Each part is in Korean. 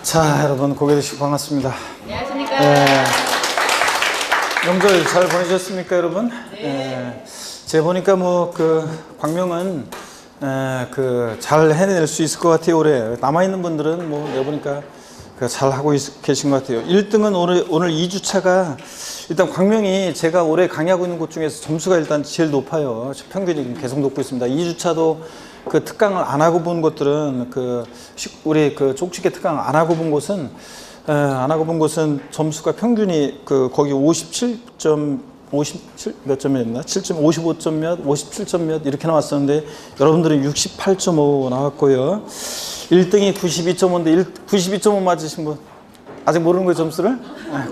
자, 여러분 고개 드시고 반갑습니다. 안녕하십니까. 명절 잘 보내셨습니까, 여러분? 네. 제가 보니까 뭐 그 광명은 그 잘 해낼 수 있을 것 같아요. 올해 남아 있는 분들은 뭐 내가 보니까 잘 하고 계신 것 같아요. 1등은 오늘 2주차가 일단 광명이 제가 올해 강의하고 있는 곳 중에서 점수가 일단 제일 높아요. 평균이 계속 높고 있습니다. 2주차도 그 특강을 안 하고 본 것들은 우리 그 쪽집게 특강 안 하고 본 곳은 점수가 평균이 거기 57 몇 점이었나? 55점 몇, 57점 몇 이렇게 나왔었는데 여러분들은 68.5 나왔고요. 1등이 92.5인데 92.5 맞으신 분 아직 모르는 거예요, 점수를?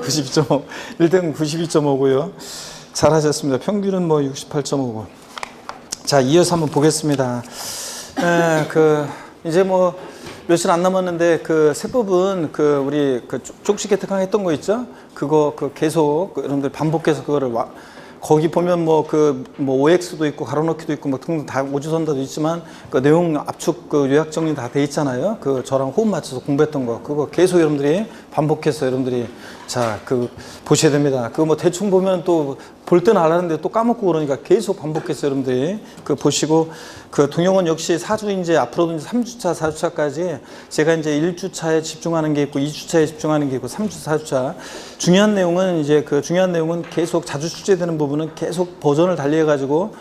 92.5. 1등은 92.5고요. 잘하셨습니다. 평균은 뭐 68.5고. 자, 이어서 한번 보겠습니다. 이제 뭐 며칠 안 남았는데 세법은 우리 쪽집게 특강 했던 거 있죠? 그거 계속 여러분들 반복해서 그거를 거기 보면 뭐 OX도 있고 가로넣기도 있고 뭐 등등 다 오주선다도 있지만 그 내용 압축 요약 정리 다 돼 있잖아요. 저랑 호흡 맞춰서 공부했던 거 그거 계속 여러분들이 반복해서 여러분들이 보셔야 됩니다. 그거 뭐 대충 보면 또 볼 때는 알았는데 또 까먹고 그러니까 계속 반복해서 여러분들이 보시고 동영원 역시 4주 이제 앞으로도 이제 3주차, 4주차까지 제가 이제 1주차에 집중하는 게 있고 2주차에 집중하는 게 있고 3주차, 4주차 중요한 내용은 이제 중요한 내용은 계속 자주 출제되는 부분은 계속 버전을 달리해 가지고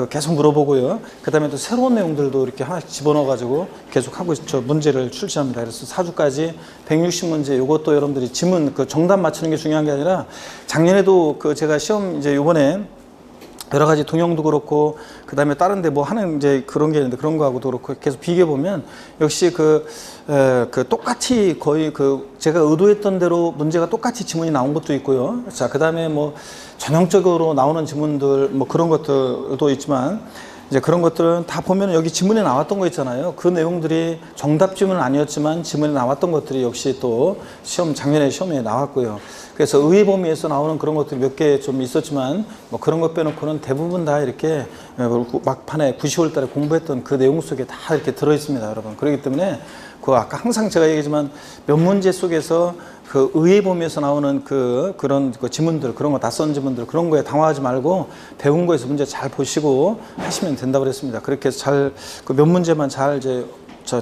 계속 물어보고요. 그다음에 또 새로운 내용들도 이렇게 하나씩 집어넣어 가지고 계속 하고 문제를 출제합니다. 그래서 4주까지 160문제 요것도 여러분들이 지문 정답 맞추는 게 중요한 게 아니라 작년에도 제가 시험 이제 요번에 여러 가지 동영도 그렇고 그다음에 다른 데 뭐 하는 이제 그런 게 있는데 그런 거하고도 그렇고 계속 비교해 보면 역시 똑같이 거의 제가 의도했던 대로 문제가 똑같이 지문이 나온 것도 있고요. 자, 그다음에 뭐 전형적으로 나오는 지문들 뭐 그런 것들도 있지만 이제 그런 것들은 다 보면 여기 지문에 나왔던 거 있잖아요. 그 내용들이 정답 지문은 아니었지만 지문에 나왔던 것들이 역시 또 작년에 시험에 나왔고요. 그래서 의의 범위에서 나오는 그런 것들이 몇 개 좀 있었지만 뭐 그런 것 빼놓고는 대부분 다 이렇게 막판에 9, 10월 달에 공부했던 그 내용 속에 다 이렇게 들어 있습니다, 여러분. 그렇기 때문에 아까 항상 제가 얘기했지만 몇 문제 속에서 의의 범위에서 나오는 그런 지문들, 그런 거 낯선 지문들, 그런 거에 당황하지 말고 배운 거에서 문제 잘 보시고 하시면 된다고 그랬습니다. 그렇게 해서 몇 문제만 잘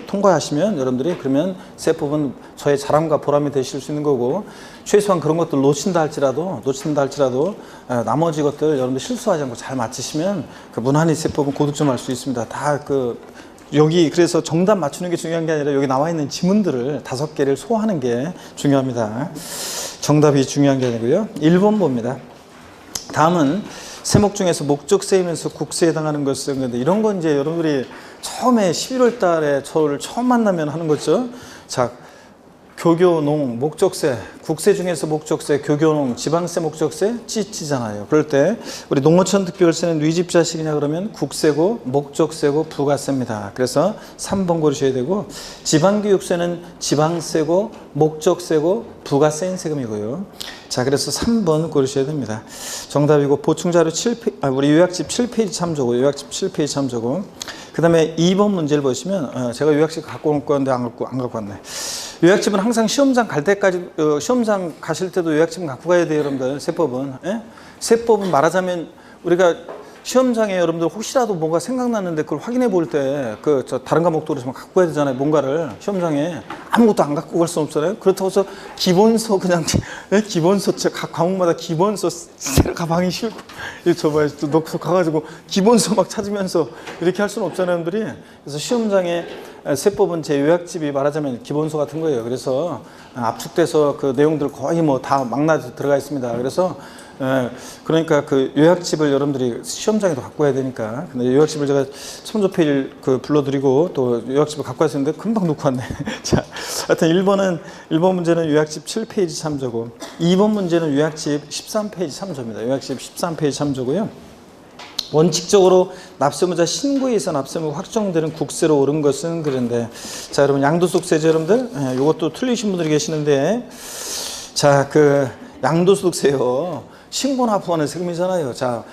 통과하시면 여러분들이 그러면 세법은 저의 자랑과 보람이 되실 수 있는 거고 최소한 그런 것들 놓친다 할지라도 나머지 것들 여러분들 실수하지 않고 잘 맞히시면 무난히 세법은 고득점할 수 있습니다. 다 여기 그래서 정답 맞추는 게 중요한 게 아니라 여기 나와 있는 지문들을 5개를 소화하는 게 중요합니다. 정답이 중요한 게 아니고요. 1번 봅니다. 다음은 세목 중에서 목적 세이면서 국세에 해당하는 것은 근데 이런 건 이제 여러분들이 처음에 11월 달에 저를 처음 만나면 하는 거죠. 자, 교교농, 목적세, 국세 중에서 목적세, 교교농, 지방세, 목적세, 찌잖아요. 그럴 때 우리 농어촌 특별세는 뉘집 자식이냐 그러면 국세고 목적세고 부가세입니다. 그래서 3번 고르셔야 되고 지방교육세는 지방세고 목적세고 부가세인 세금이고요. 자, 그래서 3번 고르셔야 됩니다. 정답이고 보충자료 7페이지, 우리 요약집 7페이지 참조고 요약집 7페이지 참조고 그 다음에 2번 문제를 보시면 제가 요약집 갖고 올 건데 안 갖고 왔네. 요약집은 항상 시험장 갈 때까지 시험장 가실 때도 요약집은 갖고 가야 돼요, 여러분들. 세법은 세법은 말하자면 우리가 시험장에 여러분들 혹시라도 뭔가 생각났는데 그걸 확인해 볼 때 다른 과목도 그렇지만 갖고 가야 되잖아요. 뭔가를 시험장에 아무것도 안 갖고 갈 수 없잖아요. 그렇다고 해서 기본서 기본서 각 과목마다 기본서 새로 가방에 싣고 또 넣고 가가지고 기본서 막 찾으면서 이렇게 할 수는 없잖아요, 여러분들이. 그래서 시험장에 세법은 제 요약집이 말하자면 기본서 같은 거예요. 그래서 압축돼서 그 내용들 거의 뭐 다 망라져 들어가 있습니다. 그래서 그러니까 요약집을 여러분들이 시험장에도 갖고 와야 되니까. 근데 요약집을 제가 첨조필 불러드리고 또 요약집을 갖고 왔었는데 금방 놓고 왔네. 자, 하여튼 1번 문제는 요약집 7페이지 참조고 2번 문제는 요약집 13페이지 참조입니다. 요약집 13페이지 참조고요. 원칙적으로 납세무자 신고에 의해서 납세무 확정되는 국세로 오른 것은 그런데 자, 여러분 양도소득세죠, 여러분들. 이것도 틀리신 분들이 계시는데 자, 양도소득세요. 신고납부하는 세금이잖아요. 자,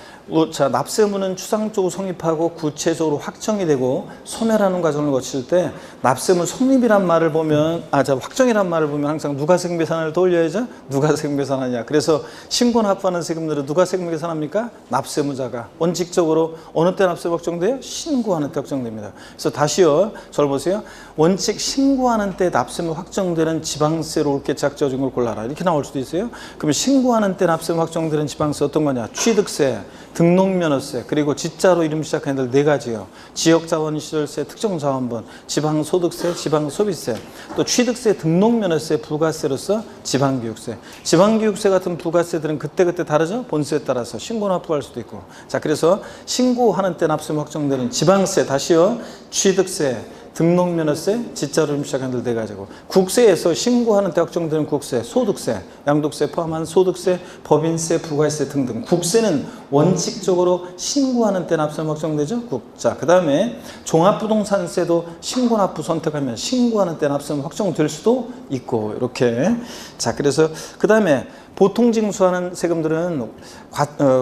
자, 납세문은 추상적으로 성립하고 구체적으로 확정이 되고 소멸하는 과정을 거칠 때 납세문 성립이란 말을 보면 확정이란 말을 보면 항상 누가 세금 계산을 떠올려야죠. 누가 세금 계산하냐. 그래서 신고나 납부하는 세금들은 누가 세금 계산합니까? 납세무자가. 원칙적으로 어느 때 납세가 확정돼요? 신고하는 때 확정됩니다. 그래서 다시요. 저를 보세요. 원칙 신고하는 때 납세문 확정되는 지방세로 옳게 작정된 걸 골라라. 이렇게 나올 수도 있어요. 그러면 신고하는 때 납세문 확정되는 지방세 어떤 거냐? 취득세, 등록면허세, 그리고 지자로 이름 시작하는 네 가지요. 지역자원시설세, 특정자원분, 지방소득세, 지방소비세, 또 취득세, 등록면허세, 부가세로서 지방교육세. 지방교육세 같은 부가세들은 그때그때 다르죠? 본세에 따라서 신고나 납부할 수도 있고. 자, 그래서 신고하는 때 납세금 확정되는 지방세, 다시요. 취득세, 등록면허세, 지자로 이름 시작하는 네 가지고. 국세에서 신고하는 때 확정되는 국세, 소득세, 양도세 포함한 소득세, 법인세, 부가세 등등. 국세는 원칙적으로 신고하는 때 납세금 확정되죠. 자, 그 다음에 종합부동산세도 신고납부 선택하면 신고하는 때 납세금 확정될 수도 있고 이렇게. 자, 그래서 그 다음에 보통 징수하는 세금들은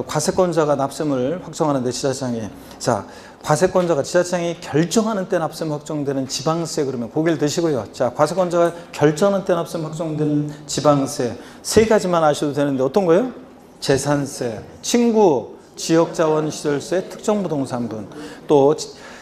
과세권자가 납세금을 확정하는데 지자체장이, 자, 과세권자가 지자체장이 결정하는 때 납세금 확정되는 지방세, 그러면 고개를 드시고요. 자, 과세권자가 결정하는 때 납세금 확정되는 지방세 세 가지만 아셔도 되는데 어떤 거예요? 재산세, 친구, 지역자원시설세, 특정부동산분, 또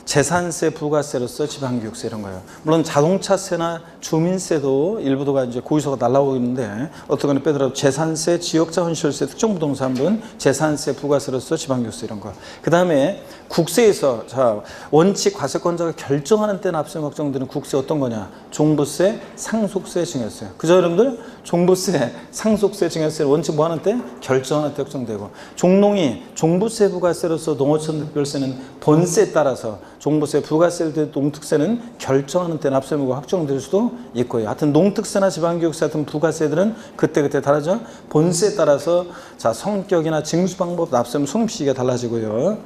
재산세, 부가세로서 지방교육세 이런 거예요. 물론 자동차세나 주민세도 일부도가 이제 고의소가 날라오고 있는데 어떻게든 빼더라도 재산세, 지역자원시설세, 특정부동산분, 재산세, 부가세로서 지방교육세 이런 거. 그 다음에 국세에서 자 원칙 과세권자가 결정하는 때 납세금 확정되는 국세 어떤 거냐? 종부세, 상속세, 증여세. 그죠 여러분들? 종부세, 상속세, 증여세를 원칙 뭐 하는 때? 결정하는 때 확정되고, 종농이 종부세, 부가세로서 농어촌 특별세는 본세에 따라서 종부세, 부가세, 농특세는 결정하는 때 납세무가 확정될 수도 있고요. 하여튼 농특세나 지방교육세 같은 부가세들은 그때그때 다르죠. 본세에 따라서 자 성격이나 징수 방법, 납세무 성립 시기가 달라지고요.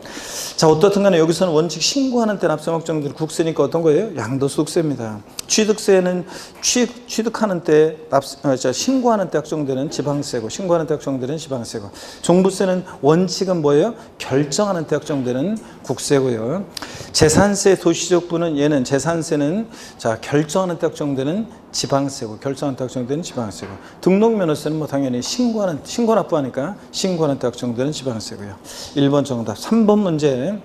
자, 어떻든 간에 여기서는 원칙 신고하는 때 납세무 확정될 국세니까 어떤 거예요? 양도소득세입니다. 취득세는 취득하는 때 신고하는 때 확정되는 지방세고, 신고하는 때 확정되는 지방세고, 종부세는 원칙은 뭐예요? 결정하는 때 확정되는 국세고요. 재산세, 도시지역부는 얘는 재산세는 자 결정하는 때 확정되는 지방세고, 결정하는 때 확정되는 지방세고, 등록면허세는 뭐 당연히 신고 납부하니까 신고하는 때 확정되는 지방세고요. 1번 정답. 3번 문제.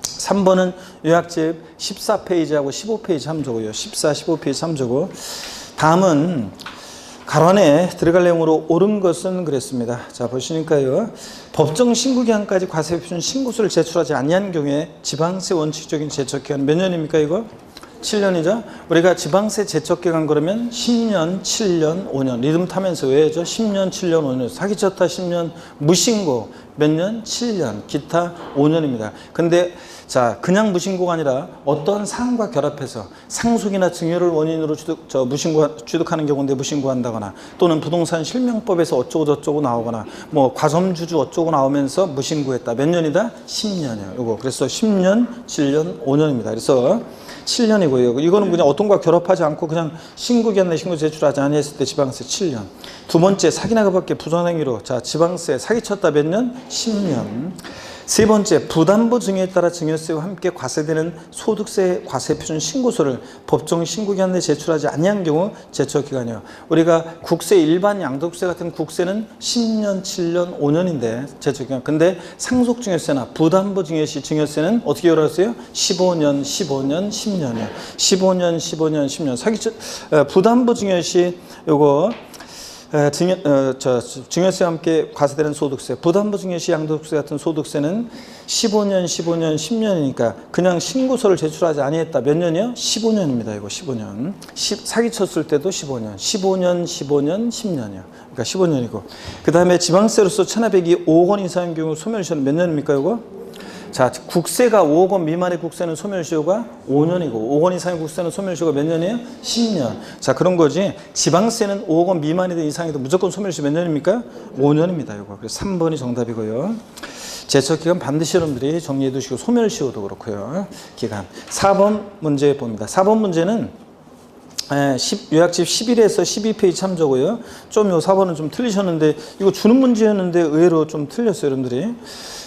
3번은 요약집 14페이지하고 15페이지 함조고요. 14, 15페이지 함조고. 다음은 가로안에 들어갈 내용으로 옳은 것은 그랬습니다. 자, 보시니까요. 법정 신고기한까지 과세표준 신고서를 제출하지 아니한 경우에 지방세 원칙적인 제척기간 몇 년입니까 이거? 7년이죠. 우리가 지방세 제척기간 그러면 10년, 7년, 5년 리듬 타면서 왜죠? 10년, 7년, 5년 사기쳤다 10년, 무신고 몇 년? 7년, 기타 5년입니다. 근데 자 그냥 무신고가 아니라 어떤 사항과 결합해서 상속이나 증여를 원인으로 취득하는 경우인데 무신고한다거나, 또는 부동산 실명법에서 어쩌고 저쩌고 나오거나, 뭐 과점주주 어쩌고 나오면서 무신고했다. 몇 년이다? 10년이에요. 요거 그래서 10년, 7년, 5년입니다. 그래서 7년이고요. 이거는 그냥 어떤 거 결합하지 않고 그냥 신고기한 내 신고 제출하지 아니했을 때 지방세 7년. 두 번째 사기나 그밖에 부정행위로 자 지방세 사기쳤다 몇 년? 10년. 세 번째, 부담부 증여에 따라 증여세와 함께 과세되는 소득세 과세표준 신고서를 법정 신고기한 내에 제출하지 아니한 경우 제척기간이요. 우리가 국세, 일반 양도세 같은 국세는 10년, 7년, 5년인데 제척기간. 근데 상속증여세나 부담부 증여시 증여세는 어떻게 열었어요? 15년, 15년, 10년이요. 15년, 15년, 10년. 부담부 증여시 요거 증여세와 함께 과세되는 소득세, 부담부 증여시 양도세 같은 소득세는 15년, 15년, 10년이니까 그냥 신고서를 제출하지 아니했다. 몇 년이요? 15년입니다. 이거 15년. 사기쳤을 때도 15년. 15년, 15년, 10년이요. 그러니까 15년이고. 그 다음에 지방세로서 체납액이 5억 원 이상인 경우 소멸시효는 몇 년입니까? 이거? 자, 국세가 5억 원 미만의 국세는 소멸시효가 5년이고 5억 원 이상의 국세는 소멸시효가 몇 년이에요? 10년. 자, 그런 거지. 지방세는 5억 원 미만이든 이상이든 무조건 소멸시효 몇 년입니까? 5년입니다. 이거. 그래서 3번이 정답이고요. 제척기간 반드시 여러분들이 정리해 두시고, 소멸시효도 그렇고요. 기간. 4번 문제 봅니다. 4번 문제는 요약집 11에서 12페이지 참조고요. 좀 요 4번은 좀 틀리셨는데 이거 주는 문제였는데 의외로 좀 틀렸어요, 여러분들이.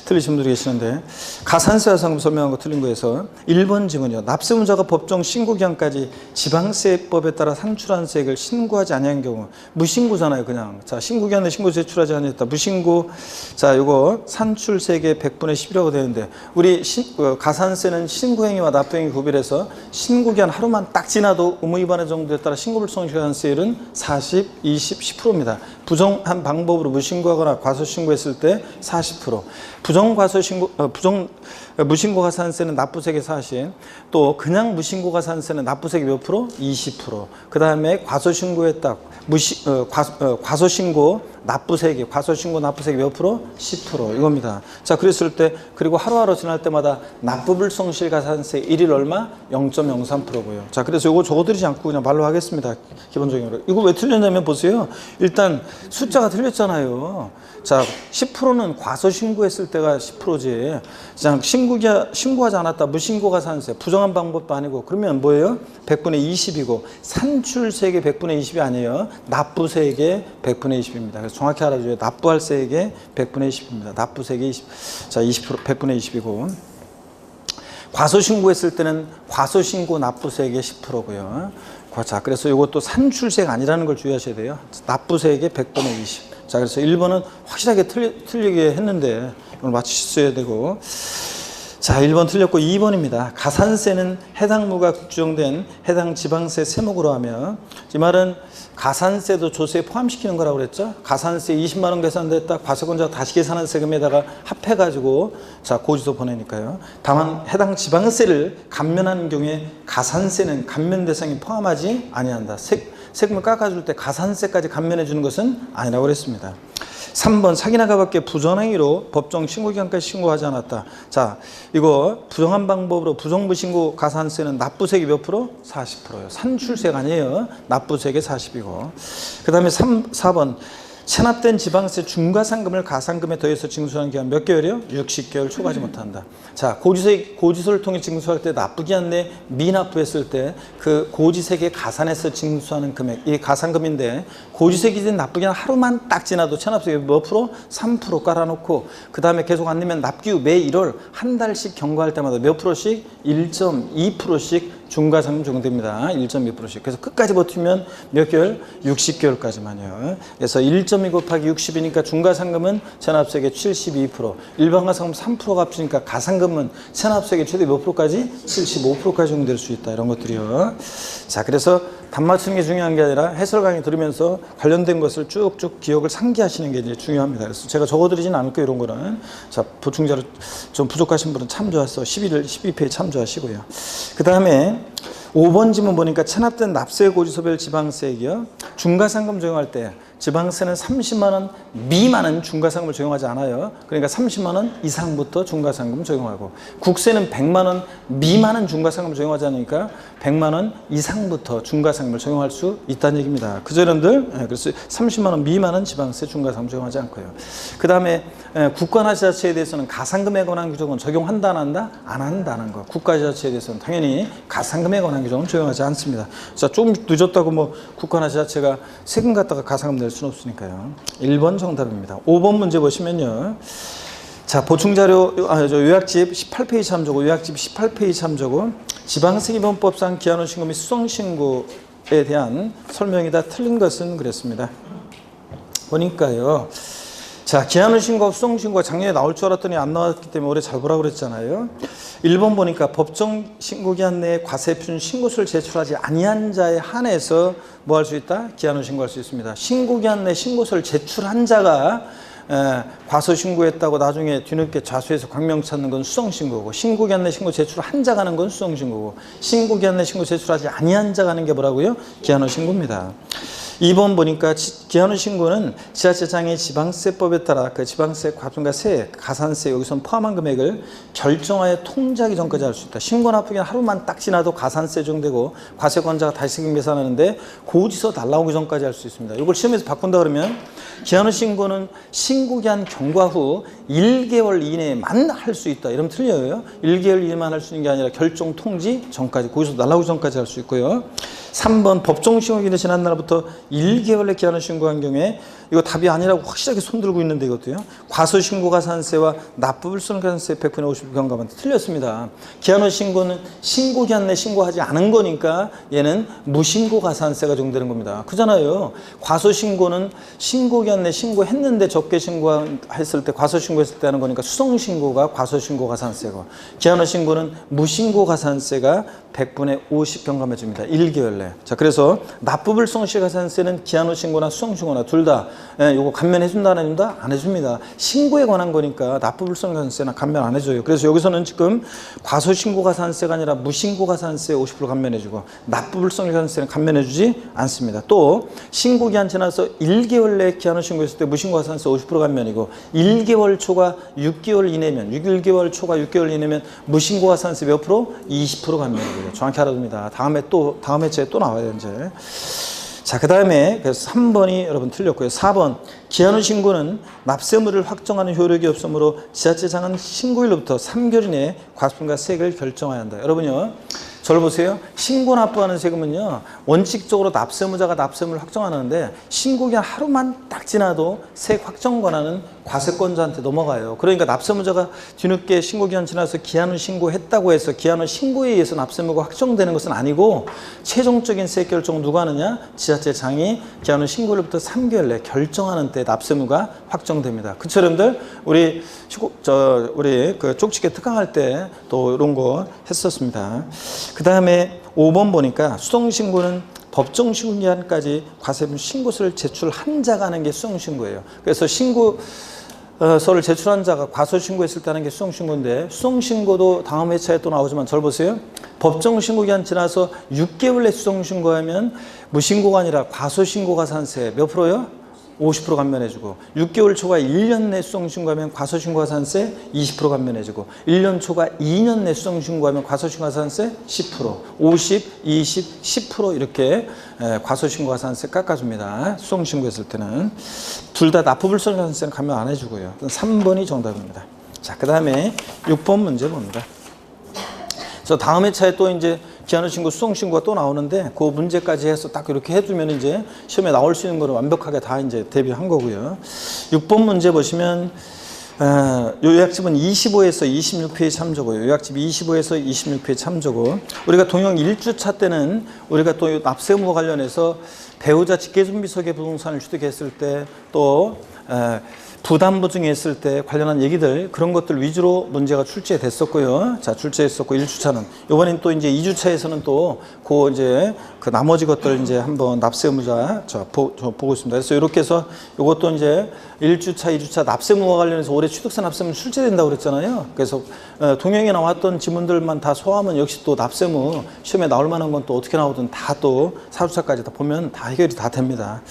틀리신 분들이 계시는데, 가산세와 상금 설명한 거 틀린 거에서 1번 지문이요. 납세문자가 법정 신고기한까지 지방세법에 따라 산출한 세액을 신고하지 아니한 경우, 무신고잖아요, 그냥. 자, 신고기한에 신고 제출하지 아니했다. 무신고. 자, 요거 산출세액의 100분의 10이라고 되는데, 우리 가산세는 신고행위와 납부행위 구별해서 신고기한 하루만 딱 지나도 의무위반의 정도에 따라 신고불성실한 세율은 40, 20, 10%입니다. 부정한 방법으로 무신고하거나 과소신고했을 때 40%. 무신고 가산세는 납부세액의 40, 또 그냥 무신고 가산세는 납부세액이 몇 프로? 20%. 그 다음에 과소신고했다. 과소신고 납부세액이, 과소신고 납부세액이 몇 프로? 10% 이겁니다. 자, 그랬을 때, 그리고 하루하루 지날 때마다 납부불성실 가산세 1일 얼마? 0.03%고요. 자, 그래서 이거 적어드리지 않고 그냥 말로 하겠습니다. 기본적으로. 이거 왜 틀렸냐면 보세요. 일단 숫자가 틀렸잖아요. 자, 10%는 과소신고했을 때가 10%지. 자, 신고하지 않았다. 무신고 가산세. 부정한 방법도 아니고. 그러면 뭐예요? 100분의 20이고, 산출세액의 100분의 20이 아니에요. 납부세액의 100분의 20입니다. 그래서 정확히 알아줘요. 납부할 세액의 100분의 20입니다. 납부세액의 20. 자, 20%, 100분의 20이고. 과소신고했을 때는 과소신고 납부세액의 10%고요. 자, 그래서 이것도 산출세액 아니라는 걸 주의하셔야 돼요. 납부세액의 100분의 20. 자, 그래서 1번은 확실하게 틀리게 했는데 이걸 맞추셔야 되고. 자, 1번 틀렸고 2번입니다. 가산세는 해당 무가 규정된 해당 지방세 세목으로 하며, 이 말은 가산세도 조세에 포함시키는 거라고 그랬죠. 가산세 20만 원 계산됐다. 과세권자가 다시 계산한 세금에다가 합해가지고 자, 고지서 보내니까요. 다만 해당 지방세를 감면하는 경우에 가산세는 감면 대상에 포함하지 아니한다. 세금을 깎아줄 때 가산세까지 감면해 주는 것은 아니라고 그랬습니다. 3번 사기나 가밖에 부정행위로 법정 신고기간까지 신고하지 않았다. 자, 이거 부정한 방법으로 부정부신고 가산세는 납부세액이 몇 프로? 40%예요. 산출세가 아니에요. 납부세액의 40이고. 그 다음에 4번 체납된 지방세 중과상금을 가산금에 더해서 징수하는 기간 몇 개월이요? 60개월 초과하지 못한다. 자, 고지서를 통해 징수할 때 납부기한 내 미납부했을 때 그 고지세액에 가산해서 징수하는 금액, 이게 가산금인데, 고지세액이 된 납부기한 하루만 딱 지나도 체납세액이 몇 프로? 3% 깔아놓고, 그 다음에 계속 안 내면 납기 후 매 1월 한 달씩 경과할 때마다 몇 프로씩? 1.2%씩 중과상금 적용됩니다. 1.2%씩. 그래서 끝까지 버티면 몇 개월? 60개월까지만요. 그래서 1.2 곱하기 60이니까 중과상금은 체납세액의 72%, 일반가상금 3%가 합치니까 가상금은 체납세액의 최대 몇 프로까지? 75%까지 적용될 수 있다. 이런 것들이요. 자, 그래서 답 맞추는 게 중요한 게 아니라 해설 강의 들으면서 관련된 것을 쭉쭉 기억을 상기하시는 게 이제 중요합니다. 그래서 제가 적어드리진 않을 거예요, 이런 거는. 자, 보충자료 좀 부족하신 분은 참조해서 12페이지 참조하시고요. 그 다음에 5번 지문 보니까 체납된 납세 고지서별 지방세액이요. 중과상금 적용할 때 지방세는 30만 원 미만은 중과상금을 적용하지 않아요. 그러니까 30만 원 이상부터 중과상금 적용하고, 국세는 100만 원 미만은 중과상금을 적용하지 않으니까 100만 원 이상부터 중과상금을 적용할 수 있다는 얘기입니다. 그죠, 여러분들? 그래서 30만 원 미만은 지방세 중과상금 적용하지 않고요. 그 다음에 국가나 지자체에 대해서는 가산금에 관한 규정은 적용한다 안 한다? 안 한다는 거. 국가지자체에 대해서는 당연히 가산금에 관한 규정은 적용하지 않습니다. 자, 조금 늦었다고 뭐 국가나 지자체가 세금 갖다가 가산금 낼 수는 없으니까요. 1번 정답입니다. 5번 문제 보시면요. 자, 보충자료, 요약집 18페이지 참조고, 요약집 18페이지 참조고, 지방세기본법상 기한후 신고 및 수성신고에 대한 설명이 다 틀린 것은 그랬습니다. 보니까요. 자, 기한후 신고와 수성신고가 작년에 나올 줄 알았더니 안 나왔기 때문에 올해 잘 보라고 그랬잖아요. 1번 보니까 법정 신고기한 내에 과세표준 신고서를 제출하지 아니한 자에 한해서 뭐 할 수 있다? 기한후 신고할 수 있습니다. 신고기한 내 신고서를 제출한 자가 과소신고했다고 나중에 뒤늦게 자수해서 광명 찾는 건 수성신고고, 신고기한 내 신고 제출한 자가 하는 건 수성신고고, 신고기한 내 신고 제출하지 아니한 자가 하는 게 뭐라고요? 기한후 신고입니다. 2번 보니까 기한후 신고는 지자체장이 지방세법에 따라 그 지방세, 과중과 세액, 가산세 여기선 포함한 금액을 결정하여 통지하기 전까지 할 수 있다. 신고 납부기한 하루만 딱 지나도 가산세 적용되고 과세권자가 다시 세금 계산하는데 고지서 날라오기 전까지 할 수 있습니다. 이걸 시험에서 바꾼다 그러면 기한후 신고는 신고기한 경과 후 1개월 이내에만 할 수 있다. 이러면 틀려요. 1개월 이내만 할 수 있는 게 아니라 결정 통지 전까지, 고지서 날라오기 전까지 할 수 있고요. 3번 법정 신고기일이 지난 날부터 1개월 내 기한을 신고한 경우에 이거 답이 아니라고 확실하게 손들고 있는데 이것도요. 과소신고가산세와 납부불성가산세 100분의 50 경감은 틀렸습니다. 기한후 신고는 신고기한 내 신고하지 않은 거니까 얘는 무신고가산세가 적용되는 겁니다. 그잖아요. 과소신고는 신고기한 내 신고했는데 적게 신고했을 때 과소신고했을 때 하는 거니까 수성신고가 과소신고가산세고 기한후 신고는 무신고가산세가 100분의 50 경감해 줍니다. 1개월 내. 자, 그래서 납부불성시가산세는 기한후 신고나 수성신고나 둘 다 요거 감면해 준다 안 해준다? 안 해줍니다. 신고에 관한 거니까 납부불성가산세나 감면 안 해줘요. 그래서 여기서는 지금 과소신고가산세가 아니라 무신고가산세 50% 감면해주고 납부불성가산세는 감면해주지 않습니다. 또 신고기한 지나서 1개월 내에 기한후 신고했을 때 무신고가산세 50% 감면이고 1개월 초과 6개월 이내면 1개월 초과 6개월 이내면 무신고가산세 몇 프로? 20% 감면이고요. 정확히 알아둡니다. 다음 회차에 또 나와요 이제. 자, 그 다음에 그래서 3번이 여러분 틀렸고요. 4번 기한후 신고는 납세무를 확정하는 효력이 없으므로 지자체장은 신고일로부터 3개월 이내에 과세금과 세액을 결정해야 한다. 여러분요, 저를 보세요. 신고 납부하는 세금은요, 원칙적으로 납세무자가 납세무를 확정하는데 신고기한 하루만 딱 지나도 세액 확정 권한은 과세권자한테 넘어가요. 그러니까 납세무자가 뒤늦게 신고기한 지나서 기한후 신고했다고 해서 기한후 신고에 의해서 납세무가 확정되는 것은 아니고 최종적인 세액 결정은 누가 하느냐? 지자체장이 기한후 신고일로부터 3개월 내 결정하는 때 납세무가 확정됩니다. 그쵸, 여러분들? 우리 그 쪽집게 특강할 때 또 이런 거 했었습니다. 그 다음에 5번 보니까 수동신고는 법정신고기한까지 과세금 신고서를 제출한 자가 하는 게 수동신고예요. 그래서 신고서를 제출한 자가 과소신고했을 때 하는 게 수동신고인데 수동신고도 다음 회차에 또 나오지만 절 보세요. 법정신고기한 지나서 6개월 내 수동신고하면 무신고가 아니라 과소신고가산세 몇 프로요? 50% 감면해주고 6개월 초과 1년 내 수동신고하면 과소신고가산세 20% 감면해주고 1년 초과 2년 내 수동신고하면 과소신고가산세 10%, 50, 20, 10% 이렇게 과소신고가산세 깎아줍니다. 수동신고했을 때는 둘 다 납부불성가산세는 감면 안 해주고요. 3번이 정답입니다. 자, 그 다음에 6번 문제 봅니다. 그래서 다음 회차에 또 이제 기한후 신고, 수동신고가 또 나오는데 그 문제까지 해서 딱 이렇게 해두면 이제 시험에 나올 수 있는 거를 완벽하게 다 이제 대비한 거고요. 6번 문제 보시면 요약집은 25에서 26페이지 참조고요. 요약집 25에서 26페이지 참조고 우리가 동영 1주차 때는 우리가 또 납세무와 관련해서 배우자 직계준비서계 부동산을 취득했을 때 또 부담보증했을 때 관련한 얘기들 그런 것들 위주로 문제가 출제됐었고요. 자, 출제했었고 1주차는 이번엔 또 이제 2주차에서는 또 그 나머지 것들 이제 한번 납세무자 보고 있습니다. 그래서 이렇게 해서 이것도 이제 1주차, 2주차 납세무와 관련해서 올해 취득세 납세무 출제된다고 그랬잖아요. 그래서 동영에 나왔던 지문들만 다 소화하면 역시 또 납세무 시험에 나올 만한 건 또 어떻게 나오든 다 또 4주차까지 다 보면 다 해결이 다 됩니다.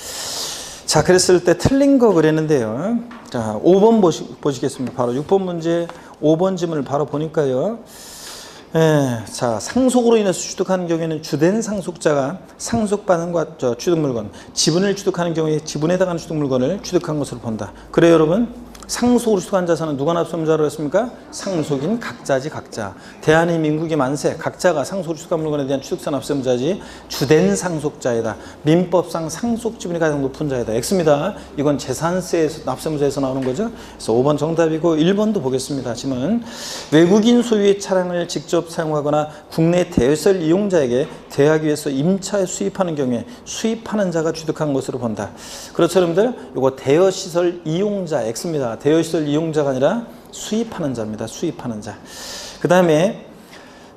자, 그랬을 때 틀린 거 그랬는데요. 자, 5번 보시겠습니다. 바로 6번 문제 5번 지문을 바로 보니까요. 자, 상속으로 인해서 취득하는 경우에는 주된 상속자가 상속받은 취득 물건, 지분을 취득하는 경우에 지분에 해당하는 취득 물건을 취득한 것으로 본다. 그래요, 여러분? 상속으로 취득한 자산은 누가 납세무자로 했습니까? 상속인 각자지, 각자. 대한민국이 만세, 각자가 상속으로 취득한 물건에 대한 취득세 납세무자지 주된 상속자이다. 민법상 상속 지분이 가장 높은 자이다. X입니다. 이건 재산세에서 납세무자에서 나오는 거죠. 그래서 5번 정답이고 1번도 보겠습니다. 지금 외국인 소유의 차량을 직접 사용하거나 국내 대여시설 이용자에게 대여하기 위해서 임차에 수입하는 경우에 수입하는 자가 취득한 것으로 본다. 그렇죠, 여러분들? 이거 대여시설 이용자 X입니다. 대여시설 이용자가 아니라 수입하는 자입니다. 수입하는 자. 그 다음에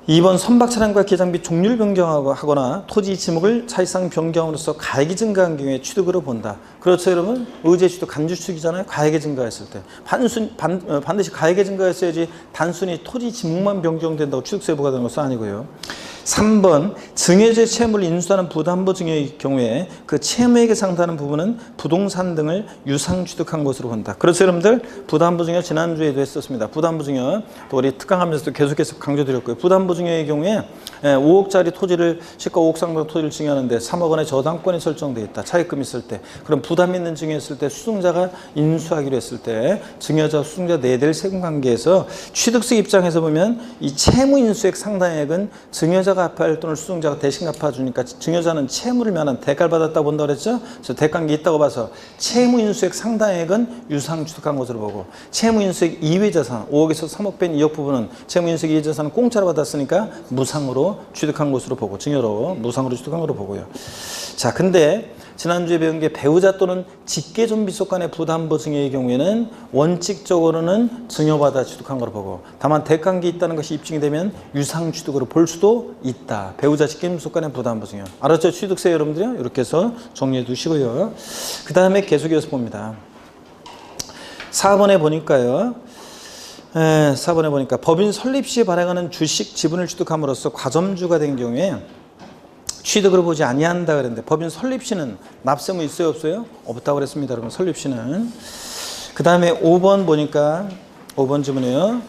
2번 선박 차량과 기장비 종류를 변경하거나 토지 지목을 사실상 변경함으로써 가액이 증가한 경우에 취득으로 본다. 그렇죠, 여러분? 의제 취득, 간주 취득이잖아요. 가액이 증가했을 때. 반드시 가액이 증가했어야지 단순히 토지 지목만 변경된다고 취득세 부과되는 것은 아니고요. 3번 증여죄 채무를 인수하는 부담보 증여의 경우에 그 채무액에 상당하는 부분은 부동산 등을 유상 취득한 것으로 본다. 그렇죠, 여러분들? 부담보 증여 지난주에도 했었습니다. 부담보 증여 또 우리 특강하면서도 계속해서 강조드렸고요. 부담보 증여의 경우에 5억짜리 토지를 시가 5억 상당 토지를 증여하는데 3억 원의 저당권이 설정되어 있다. 차입금 있을 때. 그럼 부담 있는 증여했을 때 수증자가 인수하기로 했을 때 증여자, 수증자 내될 세금 관계에서 취득세 입장에서 보면 이 채무 인수액 상당액은 증여자가 수수자가 갚아야 할 돈을 수증자가 대신 갚아주니까 증여자는 채무를 면한 대가를 받았다고 본다고 그랬죠? 그래서 대가관계 있다고 봐서 채무인수액 상당액은 유상 취득한 것으로 보고 채무인수액 이외 자산 5억에서 3억 뺀 2억 부분은 채무인수액 이외 자산은 공짜로 받았으니까 무상으로 취득한 것으로 보고 증여로 무상으로 취득한 것으로 보고요. 자, 근데 지난주에 배운 게 배우자 또는 직계존비속 간의 부담보 증여의 경우에는 원칙적으로는 증여받아 취득한 걸로 보고 다만 대가관계 있다는 것이 입증이 되면 유상 취득으로 볼 수도 있다. 배우자 직계존비속 간의 부담보 증여. 알았죠? 취득세 여러분들이요? 이렇게 해서 정리해 두시고요. 그 다음에 계속해서 봅니다. 4번에 보니까요. 4번에 보니까 법인 설립 시에 발행하는 주식 지분을 취득함으로써 과점주가 된 경우에 취득으로 보지 아니한다 그랬는데 법인 설립시는 납세무 있어요 없어요? 없다고 그랬습니다. 여러분 설립시는. 그 다음에 5번 보니까 5번 지문이에요.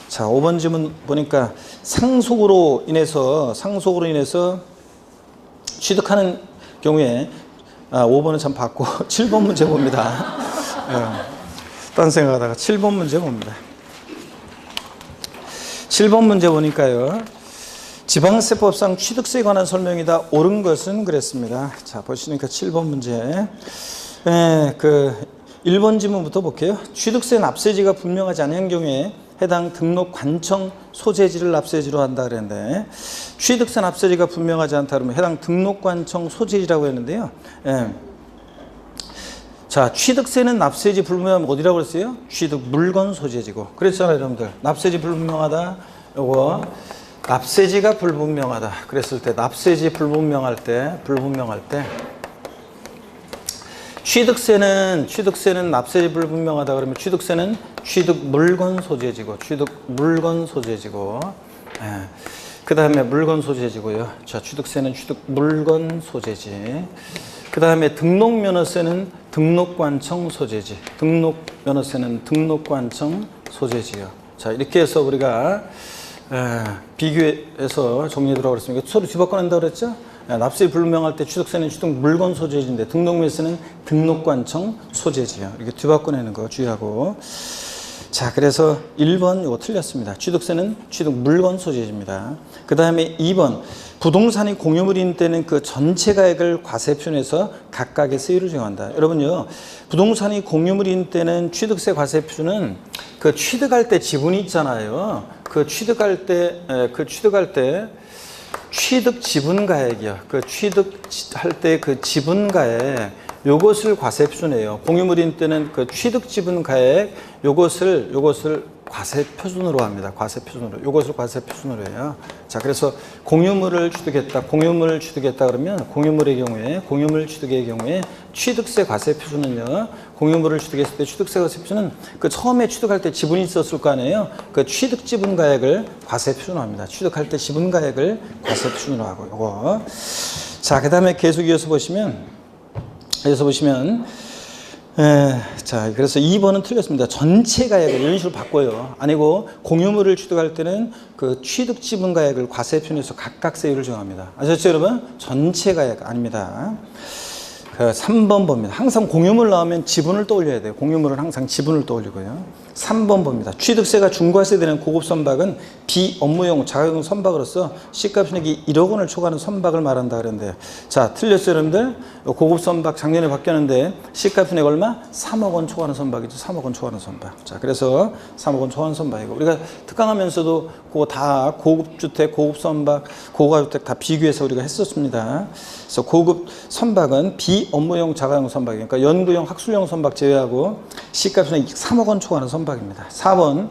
자, 5번 지문 보니까 상속으로 인해서 취득하는 경우에 5번은 참 받고 7번 문제 봅니다. 딴 생각하다가 7번 문제 봅니다. 7번 문제 보니까요. 지방세법상 취득세에 관한 설명이다. 옳은 것은 그랬습니다. 자, 보시니까 7번 문제. 1번 지문부터 볼게요. 취득세 납세지가 분명하지 않은 경우에 해당 등록 관청 소재지를 납세지로 한다 그랬는데 취득세 납세지가 분명하지 않다 그러면 해당 등록 관청 소재지라고 했는데요. 자, 취득세는 납세지 불분명하면 어디라고 그랬어요? 취득 물건 소재지고. 그랬잖아요, 여러분들. 납세지 불분명하다. 요거 납세지가 불분명하다. 그랬을 때 납세지 불분명할 때 취득세는 납세지 불분명하다 그러면 취득세는 취득 물건 소재지고 그 다음에 물건 소재지고요. 자, 취득세는 취득 물건 소재지. 그 다음에 등록면허세는 등록관청 소재지. 등록면허세는 등록관청 소재지요. 자, 이렇게 해서 우리가 비교해서 정리해두라고 그랬습니다. 서로 뒤바꿔낸다고 그랬죠? 납세지 불분명할 때 취득세는 취득 물건 소재지인데 등록면허세는 등록관청 소재지요. 이렇게 뒤바꿔내는 거 주의하고. 자, 그래서 1번 이거 틀렸습니다. 취득세는 취득 물건 소재지입니다. 그 다음에 2번 부동산이 공유물인 때는 그 전체 가액을 과세 표준에서 각각의 세율을 정한다. 여러분요, 부동산이 공유물인 때는 취득세 과세 표준은 그 취득할 때 지분이 있잖아요. 그 취득할 때 취득 지분 가액이요. 그 취득할 때 그 지분 가액 요것을 과세 표준이에요. 공유물인 때는 그 취득 지분 가액 요것을 과세 표준으로 합니다. 과세 표준으로. 요것을 과세 표준으로 해요. 자, 그래서 공유물을 취득했다 그러면 공유물 취득의 경우에 취득세 과세 표준은요. 공유물을 취득했을 때 취득세 과세 표준은 그 처음에 취득할 때 지분이 있었을 거 아니에요. 그 취득 지분 가액을 과세 표준으로 합니다. 취득할 때 지분 가액을 과세 표준으로 하고 요거. 자, 그다음에 계속 이어서 보시면 자, 그래서 2번은 틀렸습니다. 전체 가액을 이런 식으로 바꿔요. 아니고 공유물을 취득할 때는 그 취득 지분 가액을 과세 표준에서 각각 세율을 정합니다. 아셨죠, 여러분? 전체 가액 아닙니다. 그 3번 봅니다. 항상 공유물 나오면 지분을 떠올려야 돼요. 공유물은 항상 지분을 떠올리고요. 3번 봅니다. 취득세가 중과세되는 고급 선박은 비업무용 자가용 선박으로서 시가총액이 1억 원을 초과하는 선박을 말한다 그랬는데, 자, 틀렸어요, 여러분들? 고급 선박 작년에 바뀌었는데 시가총액 얼마? 3억 원 초과하는 선박이죠. 3억 원 초과하는 선박. 자, 그래서 3억 원 초과하는 선박이고, 우리가 특강하면서도 그거 다 고급 주택, 고급 선박, 고가주택 다 비교해서 우리가 했었습니다. 그래서 고급 선박은 비업무용 자가용 선박이에요. 그러니까 연구용, 학술용 선박 제외하고 시가총액 3억 원 초과하는 선박입니다. 4번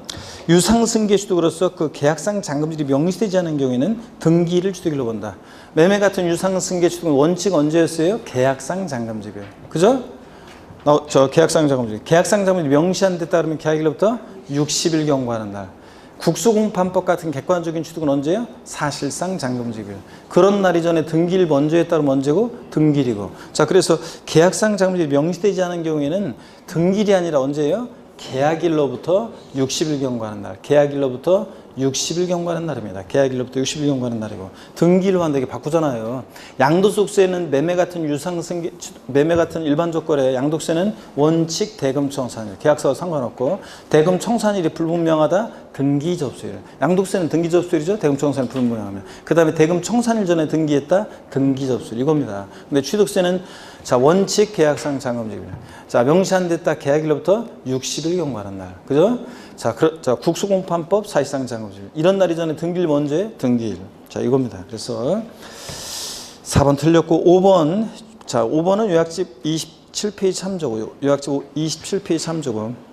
유상승계 취득으로서 그 계약상 잔금질이 명시되지 않은 경우에는 등기를 취득일로 본다. 매매 같은 유상승계 취득은 원칙 언제였어요? 계약상 잔금질이에요. 그죠? 계약상 잔금질. 계약상 잔금질이 명시한 데 따르면 계약일로부터 60일 경과하는 날. 국수공판법 같은 객관적인 취득은 언제예요? 사실상 잔금질일. 그런 날 이전에 등기일 먼저에 따르면 언제고? 등기일이고. 자, 그래서 계약상 잔금질이 명시되지 않은 경우에는 등기일이 아니라 언제예요? 계약일로부터 60일 경과하는 날. 계약일로부터 60일 경과하는 날입니다. 계약일로부터 60일 경과하는 날이고, 등기일로 한다 이게 바꾸잖아요. 양도소득세는 매매 같은 유상승계, 매매 같은 일반적 거래, 양도세는 원칙 대금 청산일, 계약서와 상관없고, 대금 청산일이 불분명하다, 등기 접수일. 양도세는 등기 접수일이죠. 대금 청산일 불문하면. 그 다음에 대금 청산일 전에 등기했다. 등기 접수일 이겁니다. 근데 취득세는 자 원칙 계약상 잔금지일. 자 명시 안 됐다 계약일로부터 60일 경과하는 날. 그죠? 자 국수공판법 사실상 잔금지일. 이런 날 이전에 등기일 먼저 해 등기일. 자 이겁니다. 그래서 4번 틀렸고 5번. 자 5번은 요약집 27페이지 참조고요. 요약집 27페이지 참조고.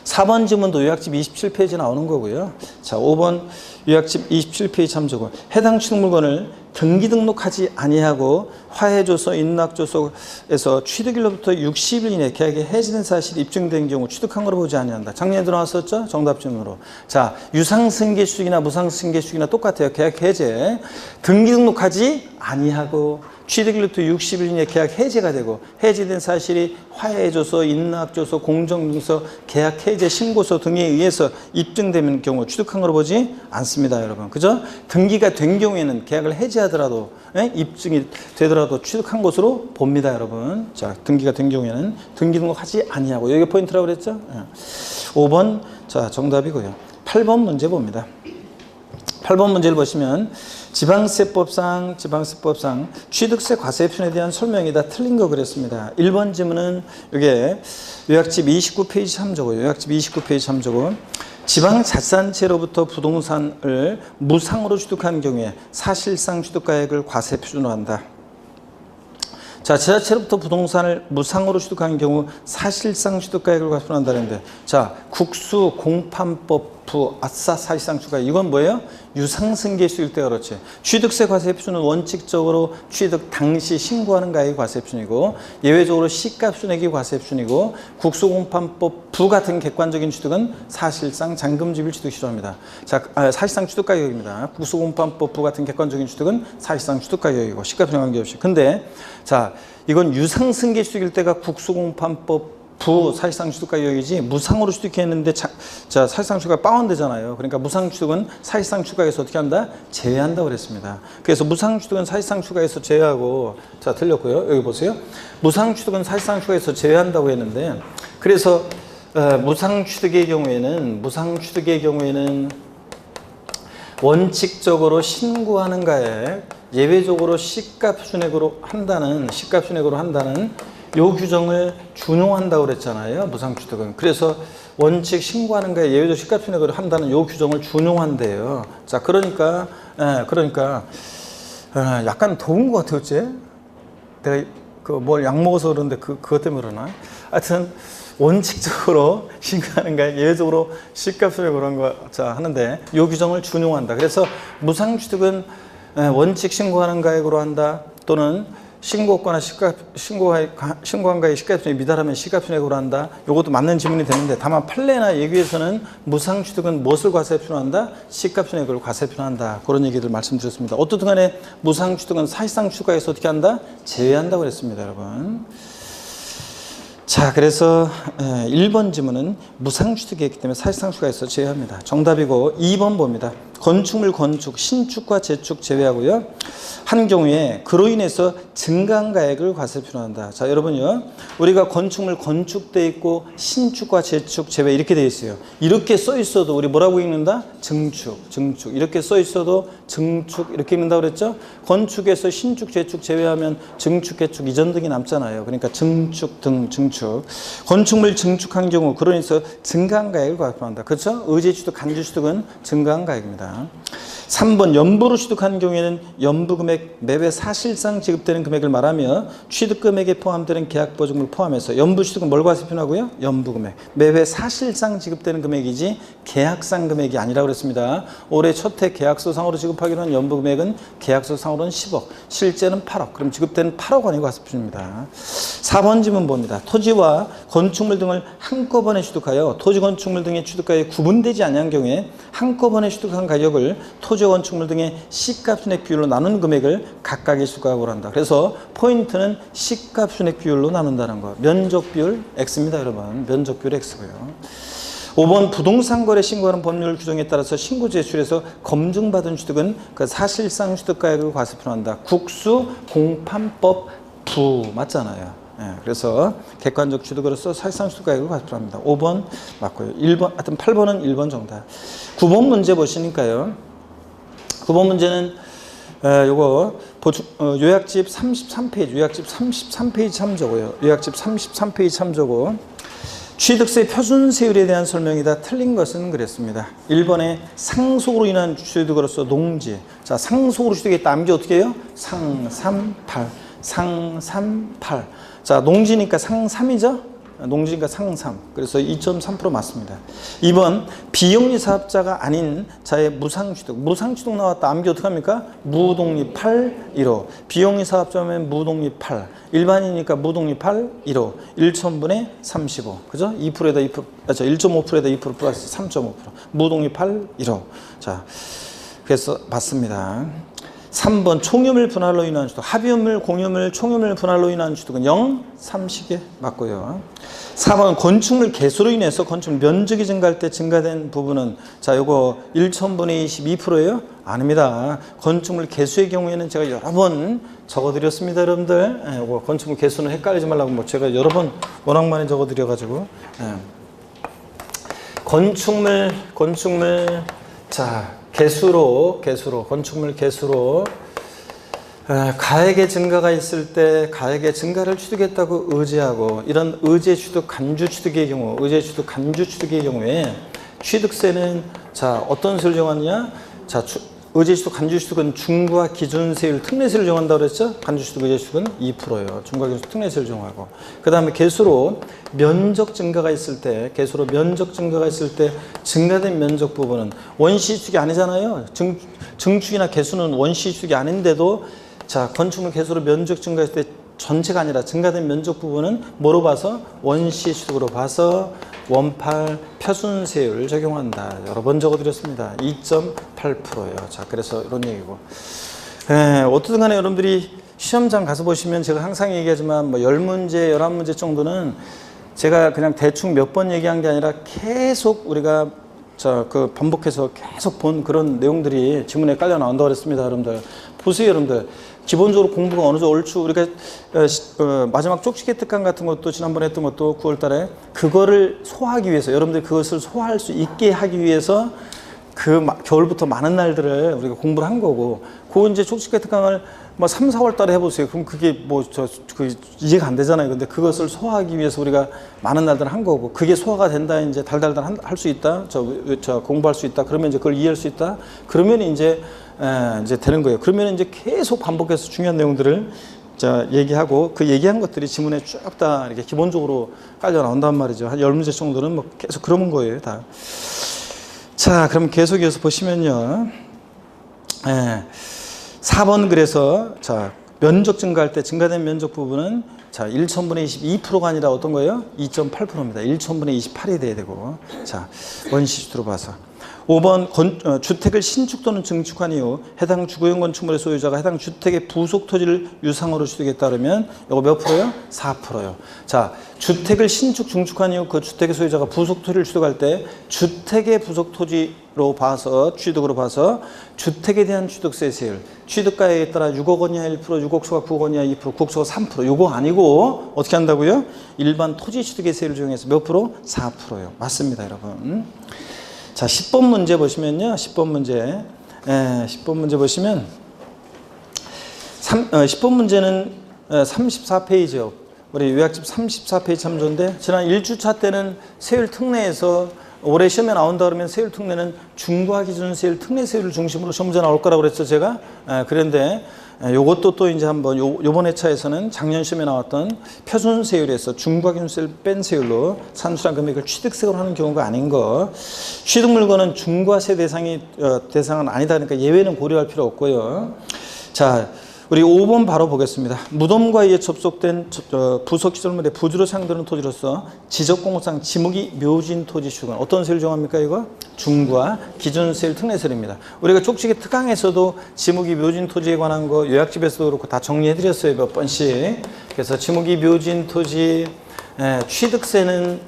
4번 지문도 요약집 27페이지 나오는 거고요. 자, 5번 요약집 27페이지 참조고. 해당 취득 물건을 등기 등록하지 아니하고 화해조서, 인락조서에서 취득일로부터 60일 이내 계약이 해지된 사실이 입증된 경우 취득한 거로 보지 아니한다. 작년에도 나왔었죠? 정답 질문으로. 자, 유상승계 취득이나 무상승계 취득이나 똑같아요. 계약 해제. 등기 등록하지 아니하고 취득일로부터 60일 이내 계약 해제가 되고 해지된 사실이 화해조서, 인락조서, 공정증서, 계약 해제 신고서 등에 의해서 입증되는 경우 취득한 거로 보지 않습니다, 여러분. 그죠? 등기가 된 경우에는 계약을 해제하더라도 입증이 되더라도 취득한 것으로 봅니다, 여러분. 자, 등기가 된 경우에는 등기 등록하지 아니하고 여기 포인트라고 그랬죠? 5번 자 정답이고요. 8번 문제 봅니다. 8번 문제를 보시면 지방세법상 취득세 과세표준에 대한 설명이 다 틀린 거 그랬습니다. 1번 지문은 이게 요약집 29페이지 참조고 요약집 29페이지 참조고 지방자치단체로부터 부동산을 무상으로 취득한 경우에 사실상 취득가액을 과세표준으로 한다. 자, 지자체로부터 부동산을 무상으로 취득하는 경우 사실상 취득가액을 과세표준한다는데 자, 국수 공판법 부 아싸 사실상 취득가액 이건 뭐예요? 유상승계 수일 때 그렇지. 취득세 과세표준은 원칙적으로 취득 당시 신고하는 가액이 과세표준이고 예외적으로 시가표준액이 과세표준이고 국수공판법 부 같은 객관적인 취득은 사실상 잔금지별 취득 시조합니다. 자, 사실상 취득가격입니다. 국수공판법 부 같은 객관적인 취득은 사실상 취득가격이고 시가표준 관계없이. 근데 자, 이건 유상승계 취득일 때가 국수공판법 부 사실상 취득가격이지 무상으로 취득했는데 자 사실상 취득가 다운되잖아요. 그러니까 무상 취득은 사실상 취득가격에서 어떻게 한다? 제외한다고 그랬습니다. 그래서 무상 취득은 사실상 취득가격에서 제외하고 자 틀렸고요. 여기 보세요. 무상 취득은 사실상 취득가격에서 제외한다고 했는데 그래서 무상 취득의 경우에는 원칙적으로 신고하는 가액 예외적으로 시가표준액으로 한다는 요 규정을 준용한다고 그랬잖아요. 무상취득은. 그래서 원칙 신고하는 거에 예외적 시가표준액으로 한다는 요 규정을 준용한대요. 자, 그러니까 약간 더운 것 같아요, 어째? 내가 뭘 약 먹어서 그러는데 그것 때문에 그러나? 하여튼 원칙적으로 신고하는 거에 예외적으로 시가표준액으로 한 거 자 하는데 요 규정을 준용한다. 그래서 무상취득은 원칙 신고하는 가액으로 한다. 또는 신고했거나 신고한 가액 시가표준액이 미달하면 시가표준액으로 한다. 이것도 맞는 질문이 되는데 다만 판례나 예규에서는 무상취득은 무엇을 과세표준한다? 시가표준액을 과세표준한다. 그런 얘기들 말씀드렸습니다. 어떻든 간에 무상취득은 사실상 취득가액에서 어떻게 한다? 제외한다고 그랬습니다, 여러분. 자, 그래서 1번 지문은 무상취득이었기 때문에 사실상 취득가액에서 제외합니다. 정답이고 2번 봅니다. 건축물 건축, 신축과 재축 제외하고요. 한 경우에 그로 인해서 증가한 가액을 과세표준한다. 자, 여러분요. 우리가 건축물 건축돼 있고 신축과 재축 제외 이렇게 돼 있어요. 이렇게 써 있어도 우리 뭐라고 읽는다? 증축. 이렇게 써 있어도 증축 이렇게 읽는다고 그랬죠? 건축에서 신축, 재축 제외하면 증축, 개축, 이전 등이 남잖아요. 그러니까 증축 등 증축. 건축물 증축한 경우 그로 인해서 증가한 가액을 과세표준한다. 그렇죠? 의제취득, 간주취득은 증가한 가액입니다. 3번 연부로 취득한 경우에는 연부금액 매매 사실상 지급되는 금액을 말하며 취득금액에 포함되는 계약보증금을 포함해서 연부취득은 뭘 과세표준하고요? 연부금액. 매매 사실상 지급되는 금액이지 계약상 금액이 아니라고 그랬습니다. 올해 첫해 계약서상으로 지급하기로 한 연부금액은 계약서상으로는 10억, 실제는 8억. 그럼 지급되는 8억 원이 과세표준입니다. 4번 지문 봅니다. 토지와 건축물 등을 한꺼번에 취득하여 토지 건축물 등의 취득가액이 구분되지 않은 경우에 한꺼번에 취득한 가격을 토지 건축물 등의 시가표준액 비율로 나눈 금액을 각각의 시가액으로 한다. 그래서 포인트는 시가표준액 비율로 나눈다는 거. 면적 비율 X입니다, 여러분. 면적 비율 X고요. 5번 부동산 거래 신고하는 법률 규정에 따라서 신고 제출해서 검증받은 취득은 그 사실상 취득가액을 과세표준한다. 국수 공판법 부 맞잖아요. 그래서 객관적 취득으로서 사실상 취득가액을 과세합니다. 5번 맞고요. 1번, 하여튼 8번은 1번 정답. 9번 문제 보시니까요. 9번 문제는 요거 요약집 33페이지, 요약집 33페이지 참조고요. 요약집 33페이지 참조고 취득세 표준세율에 대한 설명이다. 틀린 것은 그랬습니다. 1번에 상속으로 인한 취득으로서 농지. 자, 상속으로 취득했다. 암기 어떻게 해요? 상삼팔. 상삼팔. 자, 농지니까 상삼이죠? 농지니까 상삼. 그래서 2.3% 맞습니다. 2번 비영리 사업자가 아닌 자의 무상취득. 무상취득 나왔다. 암기 어떡합니까? 무독립 8, 1호. 비영리 사업자면 무독립 8. 일반이니까 무독립 8, 1호. 1천분의 35. 그죠? 2%에다 2%, 1.5%에다 2% 플러스 3.5%. 무독립 8, 1호. 자, 그래서 맞습니다. 3번 총유물 분할로 인한 취득. 합유물, 공유물, 총유물 분할로 인한 취득은 0, 30개 맞고요. 4번 건축물 개수로 인해서 건축물 면적이 증가할 때 증가된 부분은 자, 요거 1천분의 22%예요? 아닙니다. 건축물 개수의 경우에는 제가 여러 번 적어드렸습니다, 여러분들. 요거 건축물 개수는 헷갈리지 말라고 뭐 제가 여러 번 워낙 많이 적어드려가지고. 건축물 자, 개수로 건축물 개수로 가액의 증가가 있을 때 가액의 증가를 취득했다고 의지하고 이런 의제 취득 간주 취득의 경우 경우에 취득세는 자, 어떤 세율을 정하느냐? 자, 의제 취득 간주 취득은 중과 기준세율 특례세율을 정한다고 그랬죠? 간주 취득 의제 취득은 2%예요. 중과 기준 특례세율을 정하고. 그다음에 개수로 면적 증가가 있을 때 증가된 면적 부분은 원시 취득이 아니잖아요. 증축이나 개수는 원시 취득이 아닌데도 자, 건축물 개수로 면적 증가했을 때 전체가 아니라 증가된 면적 부분은 뭐로 봐서? 원시 취득으로 봐서 원팔 표준세율을 적용한다. 여러 번 적어드렸습니다. 2.8%예요. 자, 그래서 이런 얘기고. 어떻든 간에 여러분들이 시험장 가서 보시면 제가 항상 얘기하지만 뭐 10문제, 11문제 정도는 제가 그냥 대충 몇 번 얘기한 게 아니라 계속 우리가 반복해서 계속 본 그런 내용들이 지문에 깔려 나온다고 그랬습니다. 여러분들. 보세요, 여러분들. 기본적으로 공부가 어느 정도 얼추 우리가 마지막 쪽지기 특강 같은 것도 지난번에 했던 것도 9월 달에 그거를 소화하기 위해서 여러분들이 그것을 소화할 수 있게 하기 위해서 겨울부터 많은 날들을 우리가 공부를 한 거고 그 이제 쪽지기 특강을 뭐 3, 4월 달에 해보세요. 그럼 그게 이해가 안 되잖아요. 근데 그것을 소화하기 위해서 우리가 많은 날들을 한 거고 그게 소화가 된다. 이제 달달달 할 수 있다. 공부할 수 있다. 그러면 이제 그걸 이해할 수 있다. 그러면 이제 되는 거예요. 그러면 이제 계속 반복해서 중요한 내용들을 얘기하고 그 얘기한 것들이 지문에 쭉 다 이렇게 기본적으로 깔려 나온단 말이죠. 한 10문제 정도는 뭐 계속 그런 거예요, 다. 자, 그럼 계속해서 보시면요. 4번 그래서 자, 면적 증가할 때 증가된 면적 부분은 자, 1천분의 22%가 아니라 어떤 거예요? 2.8%입니다. 1천분의 28이 돼야 되고. 자, 원시주택으로 봐서. 5번 주택을 신축 또는 증축한 이후 해당 주거용 건축물의 소유자가 해당 주택의 부속 토지를 유상으로 취득했다 그러면 이거 몇 프로요? 4%요. 자, 주택을 신축 증축한 이후 그 주택의 소유자가 부속 토지를 취득할 때 주택의 부속 토지로 봐서 취득으로 봐서 주택에 대한 취득세 세율 취득가액에 따라 6억 원 이하 1%, 6억소가 9억 원 이하 2%, 9억소가 3% 요거 아니고 어떻게 한다고요? 일반 토지 취득의 세율을 적용해서 몇 프로? 4%요. 맞습니다, 여러분. 자, 10번 문제 보시면요. 10번 문제. 10번 문제 보시면 10번 문제는 34페이지요. 우리 요약집 34페이지 참조인데 지난 1주차 때는 세율 특례에서 올해 시험에 나온다 그러면 세율 특례는 중과 기준 세율 특례 세율을 중심으로 시험 문제 나올 거라고 그랬죠, 제가. 그런데 요것도 또 이제 한번 요번 회차에서는 작년 시험에 나왔던 표준세율에서 중과 기준 세율 뺀 세율로 산출한 금액을 취득세로 하는 경우가 아닌 거. 취득 물건은 중과세 대상은 아니다. 그러니까 예외는 고려할 필요 없고요. 자, 우리 5번 바로 보겠습니다. 무덤과 이에 접속된 부속시설물의 부지로 사용되는 토지로서 지적공업상 지목이 묘진 토지 취득은 어떤 세율 정합니까? 이거? 중과 기준세율 특례세율입니다. 우리가 쪽지기 특강에서도 지목이 묘진 토지에 관한 거 요약집에서도 그렇고 다 정리해드렸어요. 몇 번씩. 그래서 지목이 묘진 토지 취득세는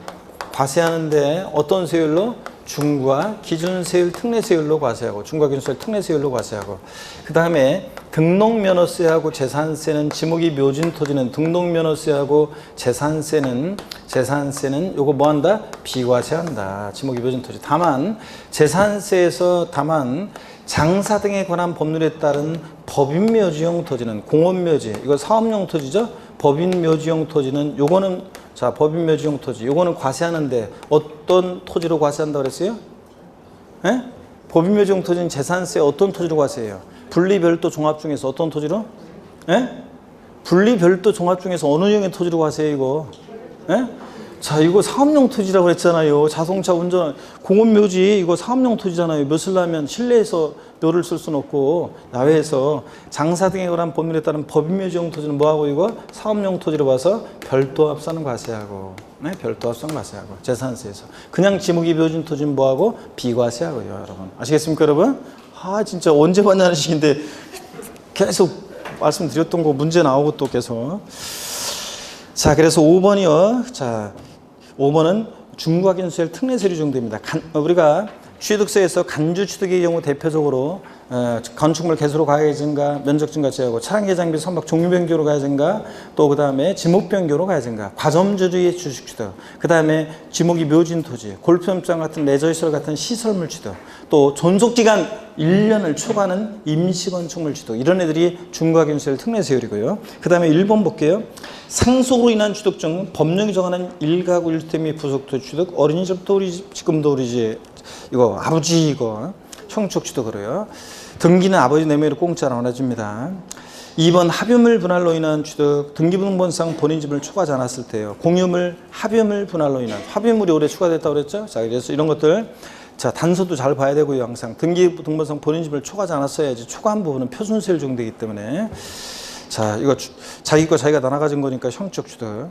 과세하는데 어떤 세율로? 중과 기준세율 특례세율로 과세하고 중과 기준세율 특례세율로 과세하고 그 다음에 등록면허세하고 재산세는 지목이 묘진 토지는 등록면허세하고 재산세는 요거 뭐 한다? 비과세한다. 지목이 묘진 토지. 다만 재산세에서 장사 등에 관한 법률에 따른 법인묘지용 토지는 공원묘지, 이거 사업용 토지죠? 법인묘지용 토지는 요거는 자, 법인묘지용 토지. 요거는 과세하는데 어떤 토지로 과세한다고 그랬어요? 예? 법인묘지용 토지는 재산세 어떤 토지로 과세해요? 분리별도 종합 중에서 어떤 토지로? 예? 분리별도 종합 중에서 어느 형의 토지로 과세해요, 이거? 예? 자, 이거 사업용 토지라고 그랬잖아요. 자동차 운전, 공원묘지, 이거 사업용 토지잖아요. 묘를 하면 실내에서 묘를 쓸 수는 없고, 야외에서 장사 등에 관한 법률에 따른 법인묘지용 토지는 뭐하고 이거? 사업용 토지로 봐서 별도 합산은 과세하고, 네? 별도 합산 과세하고, 재산세에서. 그냥 지목이 묘진 토지는 뭐하고? 비과세하고요, 여러분. 아시겠습니까, 여러분? 아, 진짜 언제 봤냐는 식인데, 계속 말씀드렸던 거 문제 나오고 또 계속. 자, 그래서 5번이요. 자, 5번은 중과기준세율 특례세율 정도입니다. 우리가 취득세에서 간주 취득의 경우 대표적으로 건축물 개수로 가액 증가, 면적 증가 제하고 차량계 장비 선박 종류 변경으로 가액 증가, 또 그다음에 지목 변경으로 가액 증가, 과점주의 주식 취득, 그다음에 지목이 묘진 토지, 골프연장 같은 레저시설 같은 시설물 취득, 또 존속 기간 1년을 초과하는 임시 건축물 취득, 이런 애들이 중과기준세율 특례세율이고요. 그다음에 1번 볼게요. 상속으로 인한 취득 중 법령이 정하는 1가구 1주택 및 부속토지 취득, 어린이집도 우리 집, 지금도 우리 집, 이거 아버지 이거 형축 취득으로요. 등기는 아버지 내명으로 공짜로 나눠줍니다. 2번 합유물 분할로 인한 취득, 등기부등본상 본인 집을 초과하지 않았을 때요. 공유물, 합유물 분할로 인한, 합유물이 올해 추가됐다고 그랬죠. 자, 그래서 이런 것들 자, 단서도 잘 봐야 되고요. 항상 등기부등본상 본인 집을 초과하지 않았어야지. 초과한 부분은 표준세율 정도이기 때문에. 자, 이거 자기 거 자기가 나눠 가진 거니까 형적 취득.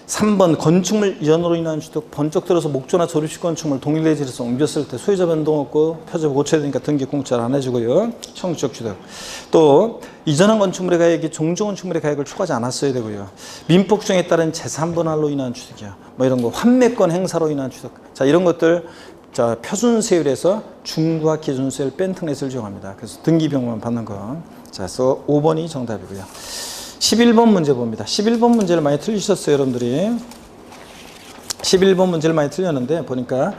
3번 건축물 이전으로 인한 취득, 번쩍 들어서 목조나 조립식 건축물 동일 대지에서 옮겼을 때 소유자 변동 없고 표적 고쳐야 되니까 등기 공짜로 안 해주고요. 형적 취득. 또 이전한 건축물의 가액이 종종 건축물의 가액을 초과하지 않았어야 되고요. 민법정에 따른 재산 분할로 인한 취득이야. 뭐 이런 거 환매권 행사로 인한 취득. 자, 이런 것들 자, 표준세율에서 중과 기준세율 뺀 특례세율을 적용합니다. 그래서 등기비용만 받는 거. 자, 그래서 5번이 정답이고요. 11번 문제 봅니다. 11번 문제를 많이 틀리셨어요, 여러분들이. 11번 문제를 많이 틀렸는데 보니까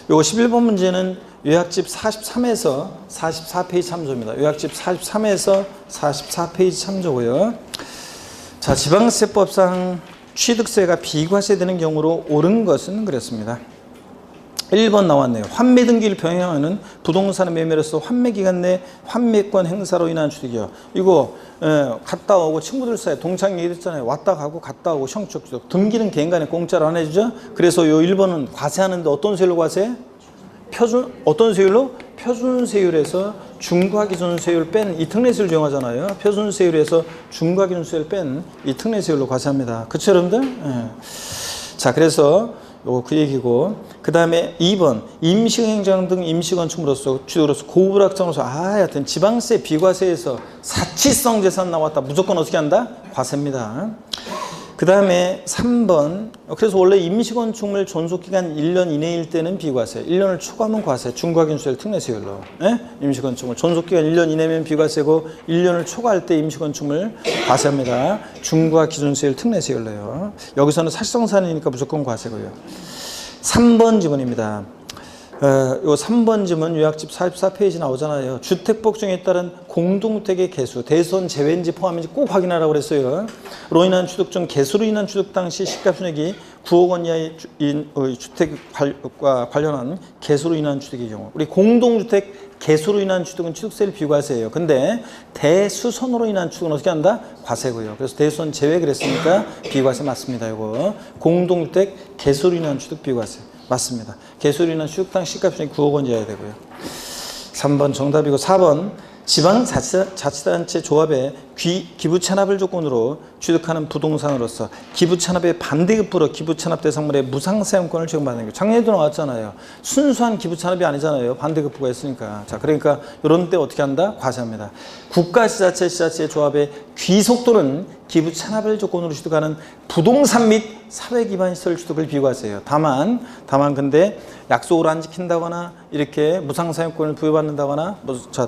요거 11번 문제는 요약집 43에서 44페이지 참조입니다. 요약집 43에서 44페이지 참조고요. 자, 지방세법상 취득세가 비과세되는 경우로 옳은 것은 그랬습니다. 1번 나왔네요. 환매 등기를 병행하는 부동산의 매매로서 환매 기간 내 환매권 행사로 인한 취득이요. 이거 갔다 오고 친구들 사이에 동창 얘기했잖아요. 왔다 가고 갔다 오고 형적 취득. 등기는 개인간에 공짜로 안 해주죠. 그래서 요 1번은 과세하는데 어떤 세율로 과세? 어떤 세율로? 표준세율에서 중과기준세율 뺀 이 특례세율 적용하잖아요. 표준세율에서 중과기준세율 뺀 이 특례세율로 과세합니다. 그쵸, 여러분들? 예. 자, 그래서 요거 그 얘기고, 그 다음에 2번 임시행정 등 임시건축물로서 취득으로서 고불확정으로서 하여튼 지방세 비과세에서 사치성 재산 나왔다. 무조건 어떻게 한다? 과세입니다. 그 다음에 3번 그래서 원래 임시건축물 존속기간 1년 이내일 때는 비과세, 1년을 초과하면 과세, 중과기준세율 특례세율로. 예? 임시건축물 존속기간 1년 이내면 비과세고 1년을 초과할 때 임시건축물 과세합니다. 중과기준세율 특례세율로요. 여기서는 사실성산이니까 무조건 과세고요. 3번 지문입니다. 요 3번 지문 요약집 44페이지 나오잖아요. 주택복종에 따른 공동주택의 개수, 대손 제외인지 포함인지 꼭 확인하라고 그랬어요. 로 인한 취득 중 개수로 인한 취득 당시 시가순액이 9억 원 이하의 주택과 관련한 개수로 인한 취득의 경우, 우리 공동주택 개수로 인한 취득은 취득세를 비과세예요. 근데 대수선으로 인한 취득은 어떻게 한다? 과세고요. 그래서 대수선 제외 그랬으니까 비과세 맞습니다. 이거 공동주택 개수로 인한 취득 비과세 맞습니다. 개수로 인한 취득당 시가순액이 9억 원 이하야 되고요. 3번 정답이고 4번 지방자치단체 조합의 기부찬압을 조건으로 취득하는 부동산으로서 기부찬압의 반대급부로 기부찬압 대상물의 무상사용권을 적용받는 게 작년에도 나왔잖아요. 순수한 기부찬압이 아니잖아요. 반대급부가 있으니까. 자, 그러니까 이런 때 어떻게 한다? 과세합니다. 국가지자체, 지자체 조합의 귀속 또는 기부찬압을 조건으로 취득하는 부동산 및 사회 기반 시설 취득을 비과세예요. 다만 근데 약속을 안 지킨다거나 이렇게 무상사용권을 부여받는다거나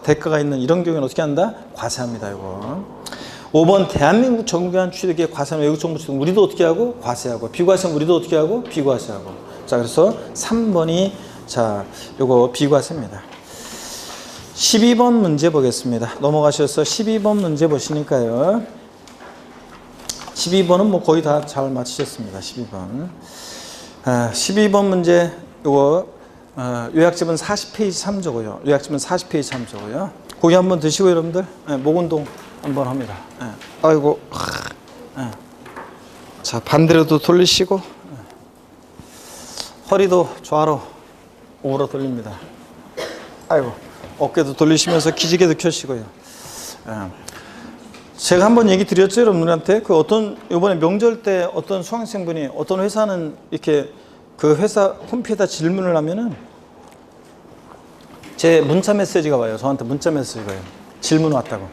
대가가 있는 이런 경우는 어떻게 한다? 과세합니다. 이거. 5번 대한민국 정부한 취득의 과세는 외국 정부 취득 우리도 어떻게 하고? 과세하고. 비과세는 우리도 어떻게 하고? 비과세하고. 자, 그래서 3번이 자, 요거 비과세입니다. 12번 문제 보겠습니다. 넘어가셔서 12번 문제 보시니까요. 12번은 뭐 거의 다 잘 맞히셨습니다. 12번. 12번 문제 요거 요약집은 40페이지 3조고요. 요약집은 40페이지 3조고요. 고기 한번 드시고 여러분들 목 운동 한번 합니다. 아이고. 자, 반대로도 돌리시고 허리도 좌로 우로 돌립니다. 아이고. 어깨도 돌리시면서 기지개도 켜시고요. 제가 한번 얘기 드렸죠, 여러분들한테. 그 어떤, 이번에 명절 때 어떤 수강생분이 어떤 회사는 이렇게 그 회사 홈페이지에다 질문을 하면은 제 문자 메시지가 와요. 저한테 문자 메시지가 와요. 질문 왔다고.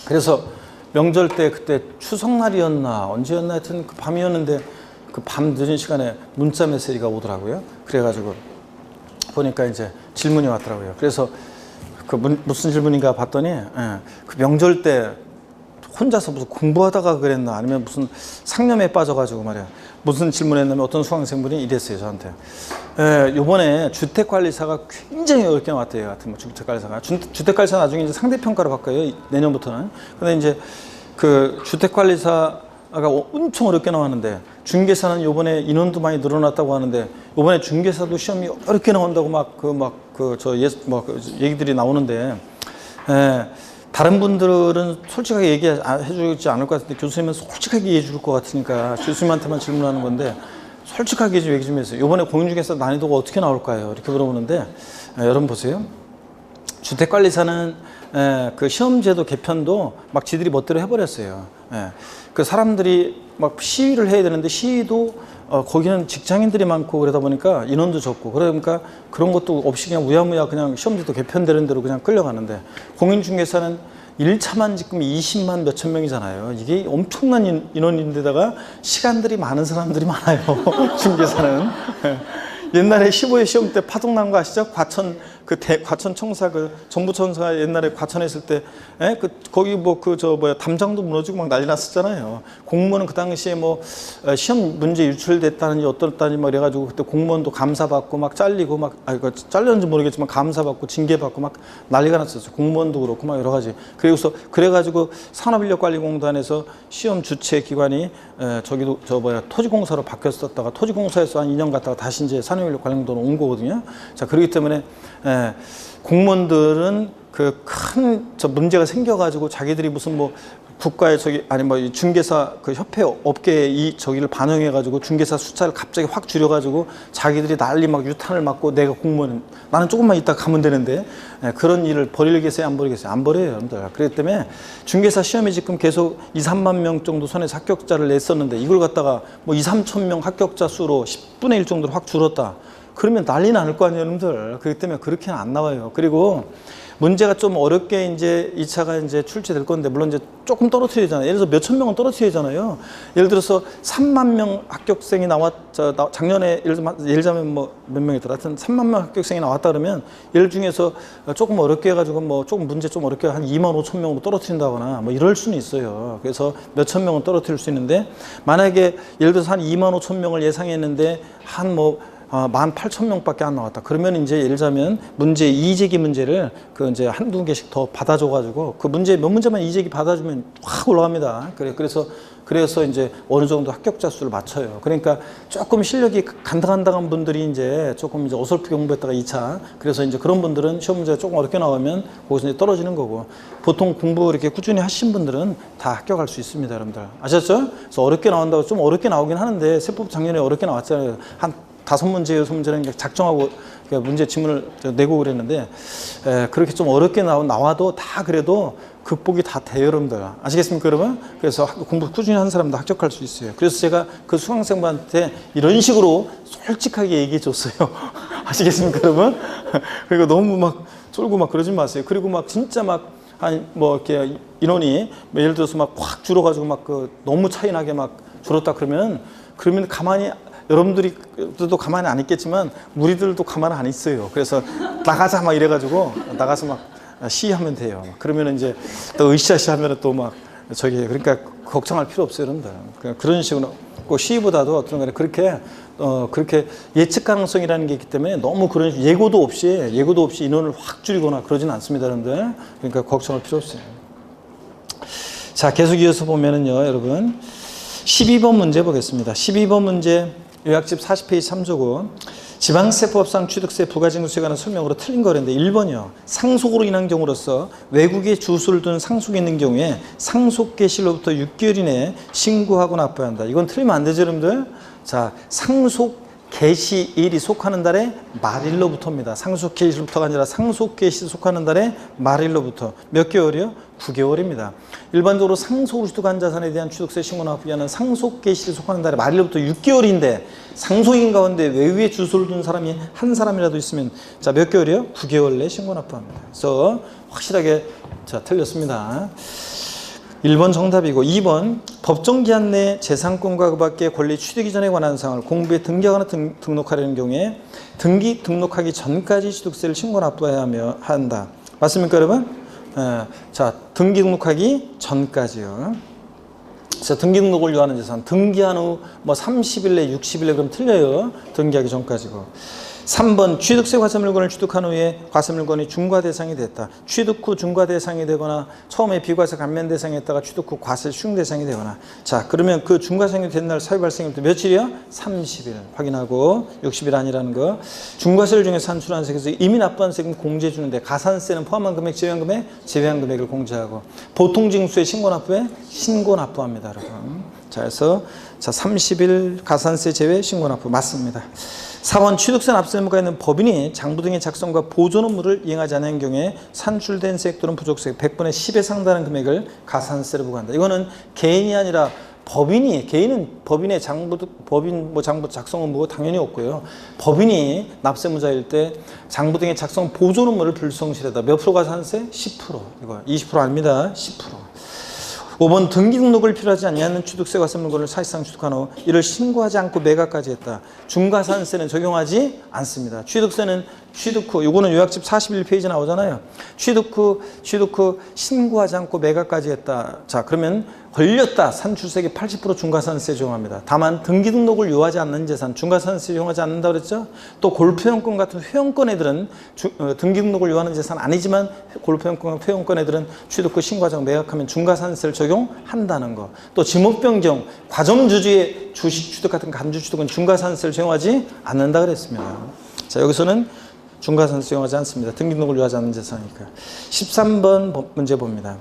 그래서 명절 때 그때 추석날이었나 언제였나 하여튼 그 밤이었는데 그 밤 늦은 시간에 문자 메시지가 오더라고요. 그래가지고 보니까 이제 질문이 왔더라고요. 그래서 그 무슨 질문인가 봤더니 그 명절 때 혼자서 무슨 공부하다가 그랬나 아니면 무슨 상념에 빠져가지고 말이야 무슨 질문했냐면 어떤 수강생분이 이랬어요 저한테. 요번에 주택관리사가 굉장히 어렵게 나왔대요. 같은 뭐 주택관리사가 주택관리사 나중에 이제 상대평가로 바꿔요 내년부터는. 근데 이제 그 주택관리사가 엄청 어렵게 나왔는데 중개사는 요번에 인원도 많이 늘어났다고 하는데 요번에 중개사도 시험이 어렵게 나온다고 얘기들이 나오는데 다른 분들은 솔직하게 얘기해주지 않을 것 같은데 교수님은 솔직하게 얘기해 줄 것 같으니까 교수님한테만 질문하는 건데 솔직하게 좀 얘기 좀 해주세요. 요번에 공인중개사 난이도가 어떻게 나올까요? 이렇게 물어보는데 여러분 보세요. 주택관리사는 그 시험제도 개편도 막 지들이 멋대로 해버렸어요. 그 사람들이 막 시위를 해야 되는데 시위도 거기는 직장인들이 많고 그러다 보니까 인원도 적고 그러니까 그런 것도 없이 그냥 우야무야 그냥 시험제도 개편되는 대로 그냥 끌려가는데 공인중개사는 1차만 지금 20만 몇천 명이잖아요. 이게 엄청난 인원인데다가 시간들이 많은 사람들이 많아요. 중개사는. 옛날에 15회 시험 때 파동 난 거 아시죠? 과천 청사 정부 청사 옛날에 과천에 있을 때 거기 담장도 무너지고 막 난리 났었잖아요. 공무원은 그 당시에 뭐 시험 문제 유출됐다는지 어떻다니 뭐 이래가지고 그때 공무원도 감사받고 막 잘리고 잘렸는지 모르겠지만 감사받고 징계받고 막 난리가 났었어요. 공무원도 그렇고 막 여러 가지. 그래가지고 산업인력관리공단에서 시험 주최 기관이 토지공사로 바뀌었었다가 토지공사에서 한 2년 갔다가 다시 이제 산업인력관리공단으로 온 거거든요. 자, 그렇기 때문에 공무원들은 그 큰 문제가 생겨가지고 자기들이 무슨 뭐 국가의 중개사 그 협회 업계에 저기를 반영해가지고 중개사 숫자를 갑자기 확 줄여가지고 자기들이 난리 막 유탄을 맞고 내가 공무원 나는 조금만 있다 가면 되는데 그런 일을 벌이겠어요? 안 벌이겠어요? 안 벌여요, 여러분들. 그렇기 때문에 중개사 시험이 지금 계속 2, 3만 명 정도 선에서 합격자를 냈었는데 이걸 갖다가 뭐 2, 3천 명 합격자 수로 10분의 1 정도로 확 줄었다. 그러면 난리 날 거 아니에요, 여러분들. 그렇기 때문에 그렇게는 안 나와요. 그리고 문제가 좀 어렵게 이제 2차가 이제 출제될 건데, 물론 이제 조금 떨어뜨려야 되잖아요. 예를 들어서 몇천 명은 떨어뜨려야 되잖아요. 예를 들어서 3만 명 합격생이 작년에 예를 들자면 뭐 몇 명이더라. 하여튼 3만 명 합격생이 나왔다 그러면 예를 중에서 조금 어렵게 해가지고 뭐 조금 문제 좀 어렵게 한 2만 5천 명으로 떨어뜨린다거나 뭐 이럴 수는 있어요. 그래서 몇천 명은 떨어뜨릴 수 있는데, 만약에 예를 들어서 한 2만 5천 명을 예상했는데 한 18,000명밖에 안 나왔다. 그러면 이제 예를 들자면 문제 이의제기 문제를 그 이제 한두 개씩 더 받아줘가지고 그 문제 몇 문제만 이의제기 받아주면 확 올라갑니다. 그래서 이제 어느 정도 합격자 수를 맞춰요. 그러니까 조금 실력이 간당간당한 분들이 이제 조금 이제 어설프게 공부했다가 2차. 그래서 이제 그런 분들은 시험 문제가 조금 어렵게 나오면 거기서 이제 떨어지는 거고, 보통 공부 이렇게 꾸준히 하신 분들은 다 합격할 수 있습니다, 여러분들. 아셨죠? 그래서 어렵게 나온다고 좀 어렵게 나오긴 하는데, 세법 작년에 어렵게 나왔잖아요. 한 5문제, 6문제는 작정하고 문제 지문을 내고 그랬는데, 그렇게 좀 어렵게 나와도 다 그래도 극복이 다 돼요, 여러분들. 아시겠습니까, 여러분? 그래서 공부 꾸준히 하는 사람도 합격할 수 있어요. 그래서 제가 그 수강생분한테 이런 식으로 솔직하게 얘기해 줬어요. 아시겠습니까, 여러분? 그리고 너무 막 쫄고 막 그러지 마세요. 그리고 막 진짜 이렇게 인원이 예를 들어서 막 확 줄어가지고 너무 차이 나게 막 줄었다 그러면 그러면 가만히 여러분들도 가만히 안 있겠지만 무리들도 가만히 안 있어요. 그래서 나가자 막 이래가지고 나가서 막 시위하면 돼요. 그러면 이제 또 으쌰으쌰 하면 또 막 저기 그러니까 걱정할 필요 없어요, 여러분들. 그런 식으로 꼭 시위보다도 어떤 간에 그렇게 예측 가능성이라는 게 있기 때문에 너무 그런 예고도 없이 인원을 확 줄이거나 그러진 않습니다, 여러분들. 그러니까 걱정할 필요 없어요. 자, 계속 이어서 보면은요, 여러분 12번 문제 보겠습니다. 12번 문제 요약집 40페이지 참조고 지방세법상 취득세 부가징수세에 관한 설명으로 틀린 거랬는데 1번이요. 상속으로 인한 경우로서 외국에 주소를 둔 상속이 있는 경우에 상속 개시로부터 6개월 이내에 신고하고 납부해야 한다. 이건 틀리면 안 되죠, 여러분들. 자, 상속 개시일이 속하는 달에 말일로부터입니다. 상속 개시로부터가 아니라 상속 개시 속하는 달에 말일로부터. 몇 개월이요? 9개월입니다. 일반적으로 상속으로 취득한 자산에 대한 취득세 신고 납부기한은 상속 개시를 속하는 달에 말일로부터 6개월인데 상속인 가운데 외유에 주소를 둔 사람이 한 사람이라도 있으면 자, 몇 개월이요? 9개월 내에 신고 납부합니다. 그래서 확실하게 자, 틀렸습니다. 1번 정답이고 2번 법정기한 내 재산권과 그 밖의 권리 취득 이전에 관한 사항을 공부에 등기하거나 등록하려는 경우에 등기 등록하기 전까지 취득세를 신고 납부해야 한다. 맞습니까, 여러분? 자, 등기 등록하기 전까지요. 자, 등기 등록을 요하는 재산 등기한 후 뭐 30일 내 60일 내 그럼 틀려요. 등기하기 전까지고. 3번 취득세 과세물건을 취득한 후에 과세물건이 중과 대상이 됐다. 취득 후 중과 대상이 되거나 처음에 비과세 감면 대상이 했다가 취득 후 과세 수용 대상이 되거나 자, 그러면 그 중과 대상이 된 날 사유 발생일부터 며칠이야? 30일 확인하고 60일 아니라는 거. 중과세를 중에 산출한 세에서 이미 납부한 세금 공제해 주는데 가산세는 포함한 금액, 제외한 금액, 제외한 금액을 공제하고 보통징수에 신고 납부에 신고 납부합니다, 여러분. 자, 그래서 자, 30일 가산세 제외 신고 납부 맞습니다. 4번 취득세 납세 의무가 있는 법인이 장부 등의 작성과 보존 업무를 이행하지 않는 경우에 산출된 세액 또는 부족세액 100분의 10에 상당한 금액을 가산세로 부과한다. 이거는 개인이 아니라 개인은 법인의 장부 작성 업무가 당연히 없고요. 법인이 납세무자일 때 장부 등의 작성 보존 업무를 불성실하다. 몇 프로 가산세? 10%. 이거 20% 아닙니다. 10%. 5번 등기 등록을 필요하지 않는 취득세 과세물건을 사실상 취득한 후 이를 신고하지 않고 매각까지 했다. 중과산세는 적용하지 않습니다. 취득세는 취득 후, 요거는 요약집 41페이지 나오잖아요. 취득 후 신고하지 않고 매각까지 했다. 자, 그러면 걸렸다. 산출세액의 80% 중과산세 적용합니다. 다만 등기 등록을 요하지 않는 재산 중과산세 적용하지 않는다 그랬죠. 또 골프회원권 같은 회원권 애들은 등기 등록을 요하는 재산 아니지만 골프회원권 회원권 애들은 취득 후 신고하지 않고 매각하면 중과산세를 적용한다는 거. 또 지목변경 과점주주의 주식 취득 같은 간주 취득은 중과산세를 적용하지 않는다 그랬습니다. 자, 여기서는 중과산세 적용하지 않습니다. 등기 등록을 요하지 않는 재산이니까. 13번 문제 봅니다.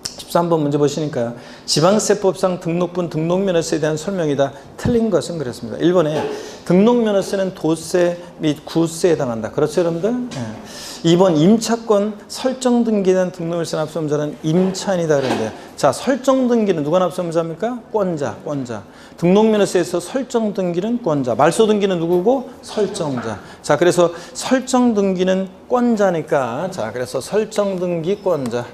13번 문제 보시니까 지방세법상 등록분 등록면허세에 대한 설명이다. 틀린 것은 그렇습니다. 1번에 등록면허세는 도세 및 구세에 해당한다. 그렇죠, 여러분들? 네. 2번 임차권 설정 등기에 대한 등록면허세 납세의무자는 임차인이다 그랬는데 자, 설정 등기는 누가 납세의무자입니까? 권자. 등록면허세에서 설정 등기는 권자. 말소 등기는 누구고? 설정자. 자, 그래서 설정 등기는 권자니까 자, 그래서 설정 등기 권자.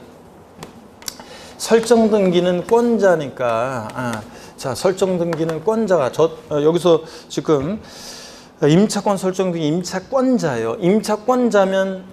설정 등기는 권자니까 자, 설정 등기는 권자가 여기서 지금 임차권 설정 등기 임차권자예요. 임차권자면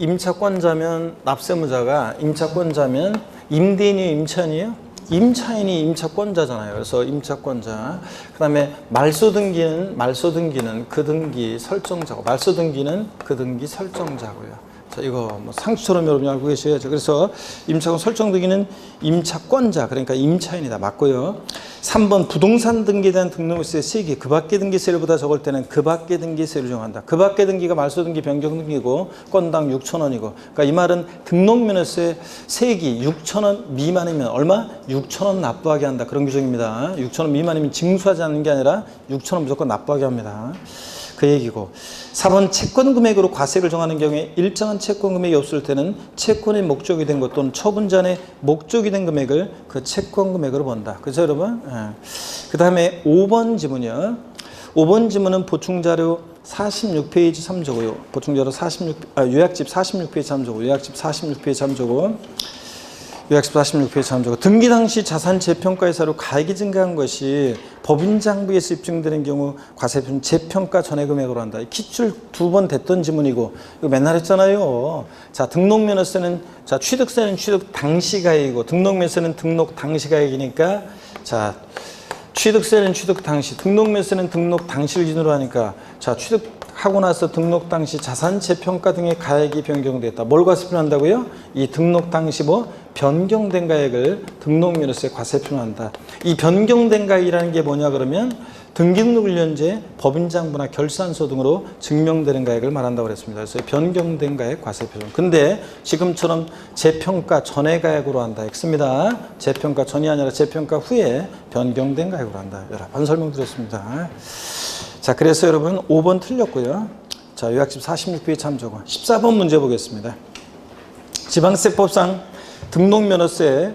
납세무자가 임차권자면 임대인이 임차인이에요? 임차인이 임차권자잖아요. 그래서 임차권자. 그다음에 말소 등기는 그 등기 설정자고 말소 등기는 그 등기 설정자고요. 자, 이거 뭐 상추처럼 여러분이 알고 계셔야죠. 그래서 임차권 설정 등기는 임차권자, 그러니까 임차인이다. 맞고요. 3번 부동산 등기에 대한 등록세 세기, 그 밖의 등기세율보다 적을 때는 그 밖의 등기세율을 정한다. 그 밖의 등기가 말소 등기, 변경 등기고 건당 6,000원이고. 그러니까 이 말은 등록면허세 세기 6,000원 미만이면 얼마? 6,000원 납부하게 한다. 그런 규정입니다. 6,000원 미만이면 징수하지 않는 게 아니라 6,000원 무조건 납부하게 합니다. 그 얘기고. 4번 채권 금액으로 과세를 정하는 경우에 일정한 채권 금액이 없을 때는 채권의 목적이 된 것 또는 처분자의 목적이 된 금액을 그 채권 금액으로 본다. 그렇죠, 여러분? 그 다음에 5번 지문이요. 5번 지문은 보충자료 46페이지 참조고요. 요약집 46페이지 참조고. 요약집 46페이지 참조고. 요약집 46페이지 참조. 등기 당시 자산 재평가의 사로 가액이 증가한 것이 법인 장부에서 입증되는 경우 과세표는 재평가 전액 금액으로 한다. 기출 2번 됐던 지문이고 이거 맨날 했잖아요. 자, 등록면허세는 자 취득세는 취득 당시 가액이고 등록면세는 등록 당시 가액이니까 자 취득세는 취득 당시, 등록면세는 등록 당시를 기준으로 하니까 자 취득하고 나서 등록 당시 자산 재평가 등의 가액이 변경됐다. 뭘 과세표한다고요? 이 등록 당시 뭐 변경된 가액을 등록면허세 과세표로 한다. 이 변경된 가액이라는 게 뭐냐 그러면 등기등록일년제 법인장부나 결산서 등으로 증명되는 가액을 말한다고 그랬습니다. 그래서 변경된 가액 과세표준. 근데 지금처럼 재평가 전의 가액으로 한다. 했습니다. 재평가 전이 아니라 재평가 후에 변경된 가액으로 한다. 여러 번 설명드렸습니다. 자, 그래서 여러분 5번 틀렸고요. 자, 요약집 46페이지 참조고 14번 문제 보겠습니다. 지방세법상 등록면허세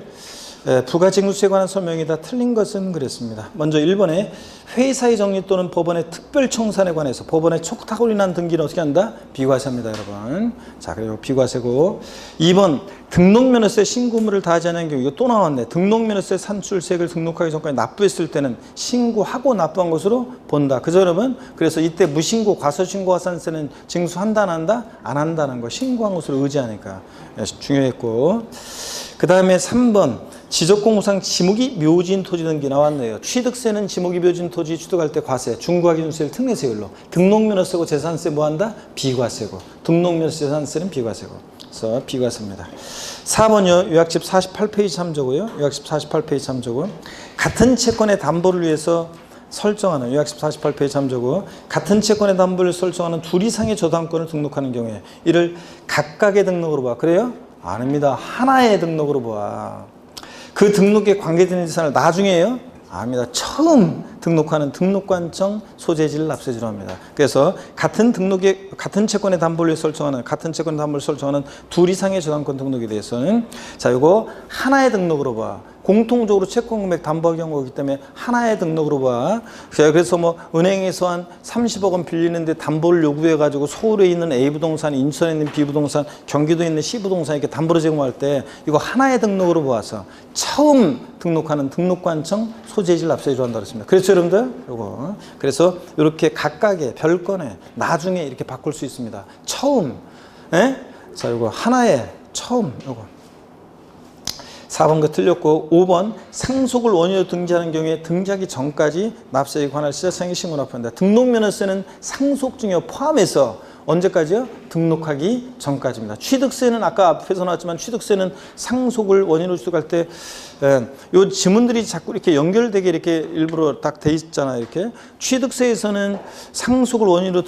부가징수세에 관한 설명이 다 틀린 것은 그랬습니다. 먼저 1번에 회사의 정리 또는 법원의 특별청산에 관해서 법원의 촉탁으로 인한 등기는 어떻게 한다? 비과세입니다, 여러분. 자, 그리고 비과세고 2번 등록면허세 신고물을 다하지 않은 경우 이거 또 나왔네. 등록면허세 산출세액을 등록하기 전까지 납부했을 때는 신고하고 납부한 것으로 본다. 그죠, 여러분? 그래서 이때 무신고, 과소신고 화산세는 징수한다, 안 한다? 안 한다는 거. 신고한 것으로 의지하니까 중요했고 그 다음에 3번 지적공무상 지목이 묘지인 토지 등기 나왔네요. 취득세는 지목이 묘지인 토지 취득할 때 과세, 중과 기준세율 특례세율로 등록면허세고 재산세 뭐한다? 비과세고 등록면허세 재산세는 비과세고 그래서 비과세입니다. 4번요. 요약집 48페이지 참조고요. 요약집 48페이지 참조고 같은 채권의 담보를 위해서 설정하는 요약집 48페이지 참조고 같은 채권의 담보를 설정하는 둘 이상의 저당권을 등록하는 경우에 이를 각각의 등록으로 봐. 그래요? 아닙니다. 하나의 등록으로 봐. 그 등록에 관계되는 재산을 나중에요? 아닙니다. 처음 등록하는 등록관청 소재지를 납세지로 합니다. 그래서 같은 채권의 담보를 설정하는 둘 이상의 저당권 등록에 대해서는 자, 이거 하나의 등록으로 봐. 공통적으로 채권 금액 담보하기 경우이기 때문에 하나의 등록으로 봐. 그래서 뭐 은행에서 한 30억 원 빌리는데 담보를 요구해 가지고 서울에 있는 A 부동산, 인천에 있는 B 부동산, 경기도에 있는 C 부동산 이렇게 담보로 제공할 때 이거 하나의 등록으로 보아서 처음 등록하는 등록관청 소재지를 납세지로 한다고 했습니다. 그렇죠, 여러분들? 요거. 그래서 이렇게 각각의 별건에 나중에 이렇게 바꿀 수 있습니다. 처음. 예? 자, 요거 하나의 처음 요거. 4번 거 틀렸고 5번 상속을 원인으로 등기하는 경우에 등기하기 전까지 납세에 관한 시세상의 신고 납부한다. 등록면허세는 상속증여 포함해서 언제까지요? 등록하기 전까지입니다. 취득세는 아까 앞에서 나왔지만 취득세는 상속을 원인으로 취득할 때 요 지문들이 자꾸 이렇게 연결되게 이렇게 일부러 딱 돼 있잖아요. 이렇게 취득세에서는 상속을 원인으로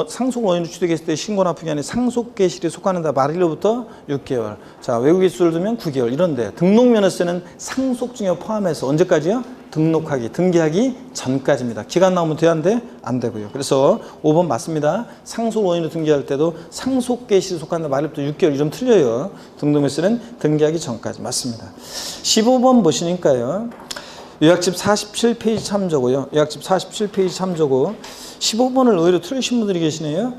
상속을 원인으로 취득했을 때 신고 납부기 아니라 상속 개시일에 속하는다. 말일로부터 6개월. 자, 외국 기수를 두면 9개월. 이런데 등록면허세는 상속증여 포함해서 언제까지요? 등기하기 전까지입니다. 기간 나오면 돼야 안 돼? 안 되고요. 그래서 5번 맞습니다. 상속 원인으로 등기할 때도 상속 개시에 속한다. 말일부터 6개월. 좀 틀려요. 등록면허세는 등기하기 전까지. 맞습니다. 15번 보시니까요. 요약집 47페이지 참조고요. 요약집 47페이지 참조고 15번을 의외로 틀리신 분들이 계시네요.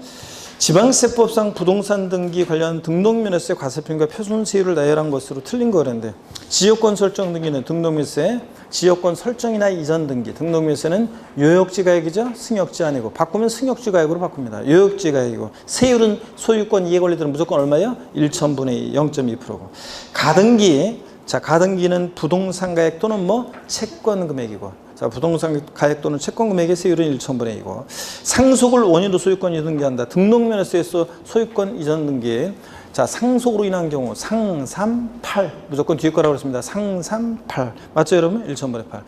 지방세법상 부동산 등기 관련 등록면허세 과세표과 표준세율을 나열한 것으로 틀린 거랬는데 지역권 설정 등기는 등록면허세, 지역권 설정이나 이전 등기, 등록면허세는 요역지 가액이죠. 승역지 아니고 바꾸면 승역지 가액으로 바꿉니다. 요역지 가액이고 세율은 소유권 이해 권리들은 무조건 얼마예요? 1,000분의 2, 0.2%고 가등기, 자, 가등기는 부동산 가액 또는 뭐 채권 금액이고 자, 부동산 가액 또는 채권 금액의 세율은 1,000분의 2고 상속을 원인으로 소유권 이전 등기한다. 등록면허세에서 소유권 이전 등기. 자, 상속으로 인한 경우 상삼팔 무조건 뒤에 거라고 그랬습니다. 상삼팔 맞죠, 여러분? 1,000분의 8.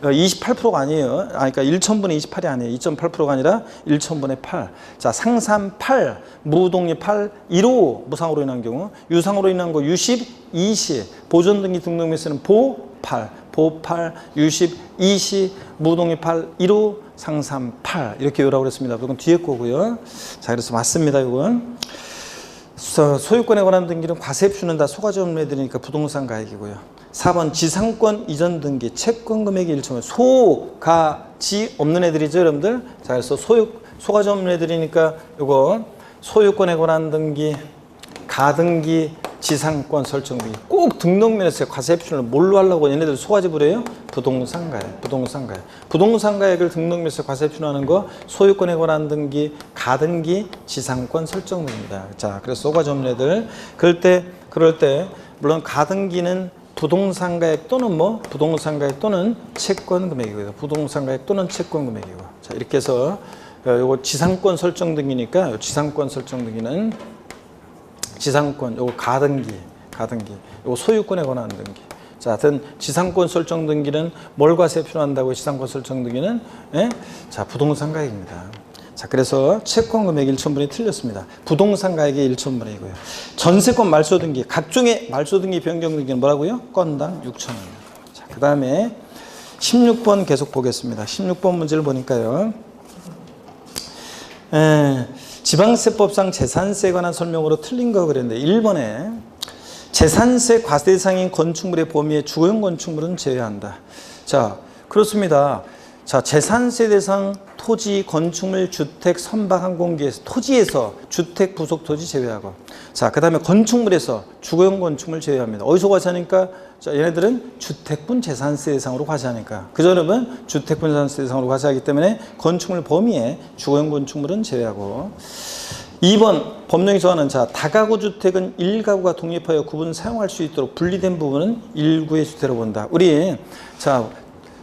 28%가 아니에요. 그러니까 1,000분의 28이 아니에요. 2.8%가 아니라 1,000분의 8. 자, 상삼팔 무동의 8 1호 무상으로 인한 경우 유상으로 인한 거 유십 20 보존 등기 등록면허세는 보8 보8 유십 20 무동의 8 1호 상삼 8 이렇게 외우라고 그랬습니다. 그건 뒤에 거고요. 자, 그래서 맞습니다. 이건 소유권에 관한 등기는 과세표는 다 소가지 없는 애들이니까 부동산 가액이고요. 4번 지상권 이전 등기 채권 금액이 1,000원 소가지 없는 애들이죠, 여러분들. 자, 그래서 소가지 없는 애들이니까 이거 소유권에 관한 등기, 가등기, 지상권 설정 등기. 꼭 등록면에서 과세 표준을 뭘로 하려고 얘네들 소가지부래요? 부동산가액, 부동산가액. 부동산가액을 등록면에서 과세 표준하는 거 소유권에 관한 등기, 가등기, 지상권 설정 등기입니다. 자, 그래서 소가지 없는 애들 그럴 때 물론 가등기는 부동산가액 또는 뭐 부동산가액 또는 채권 금액이고요. 부동산가액 또는 채권 금액이고. 자, 이렇게 해서 요거 지상권 설정 등기니까 요 지상권 설정 등기는 지상권 요거 가등기 요거 소유권에 관한 등기. 자, 하여튼 지상권 설정 등기는 뭘 과세 표준한다고 지상권 설정 등기는 자, 부동산가액입니다. 자, 그래서 채권 금액 1,000분이 틀렸습니다. 부동산 가액이 1,000분이고요. 전세권 말소 등기, 각종의 말소 등기 변경 등기는 뭐라고요? 건당 6,000원. 자, 그다음에 16번 계속 보겠습니다. 16번 문제를 보니까요. 지방세법상 재산세에 관한 설명으로 틀린 거 그랬는데 1번에 재산세 과세 대상인 건축물의 범위에 주거용 건축물은 제외한다. 자, 그렇습니다. 자, 재산세 대상 토지, 건축물, 주택, 선박, 항공기에서 토지에서 주택, 부속 토지 제외하고, 자, 그 다음에 건축물에서 주거용 건축물 제외합니다. 어디서 과세하니까? 자, 얘네들은 주택분 재산세 대상으로 과세하니까. 그죠, 여러분? 주택분 재산세 대상으로 과세하기 때문에 건축물 범위에 주거용 건축물은 제외하고. 2번 법령이 정하는 자, 다가구 주택은 1가구가 독립하여 구분 사용할 수 있도록 분리된 부분은 1구의 주택으로 본다.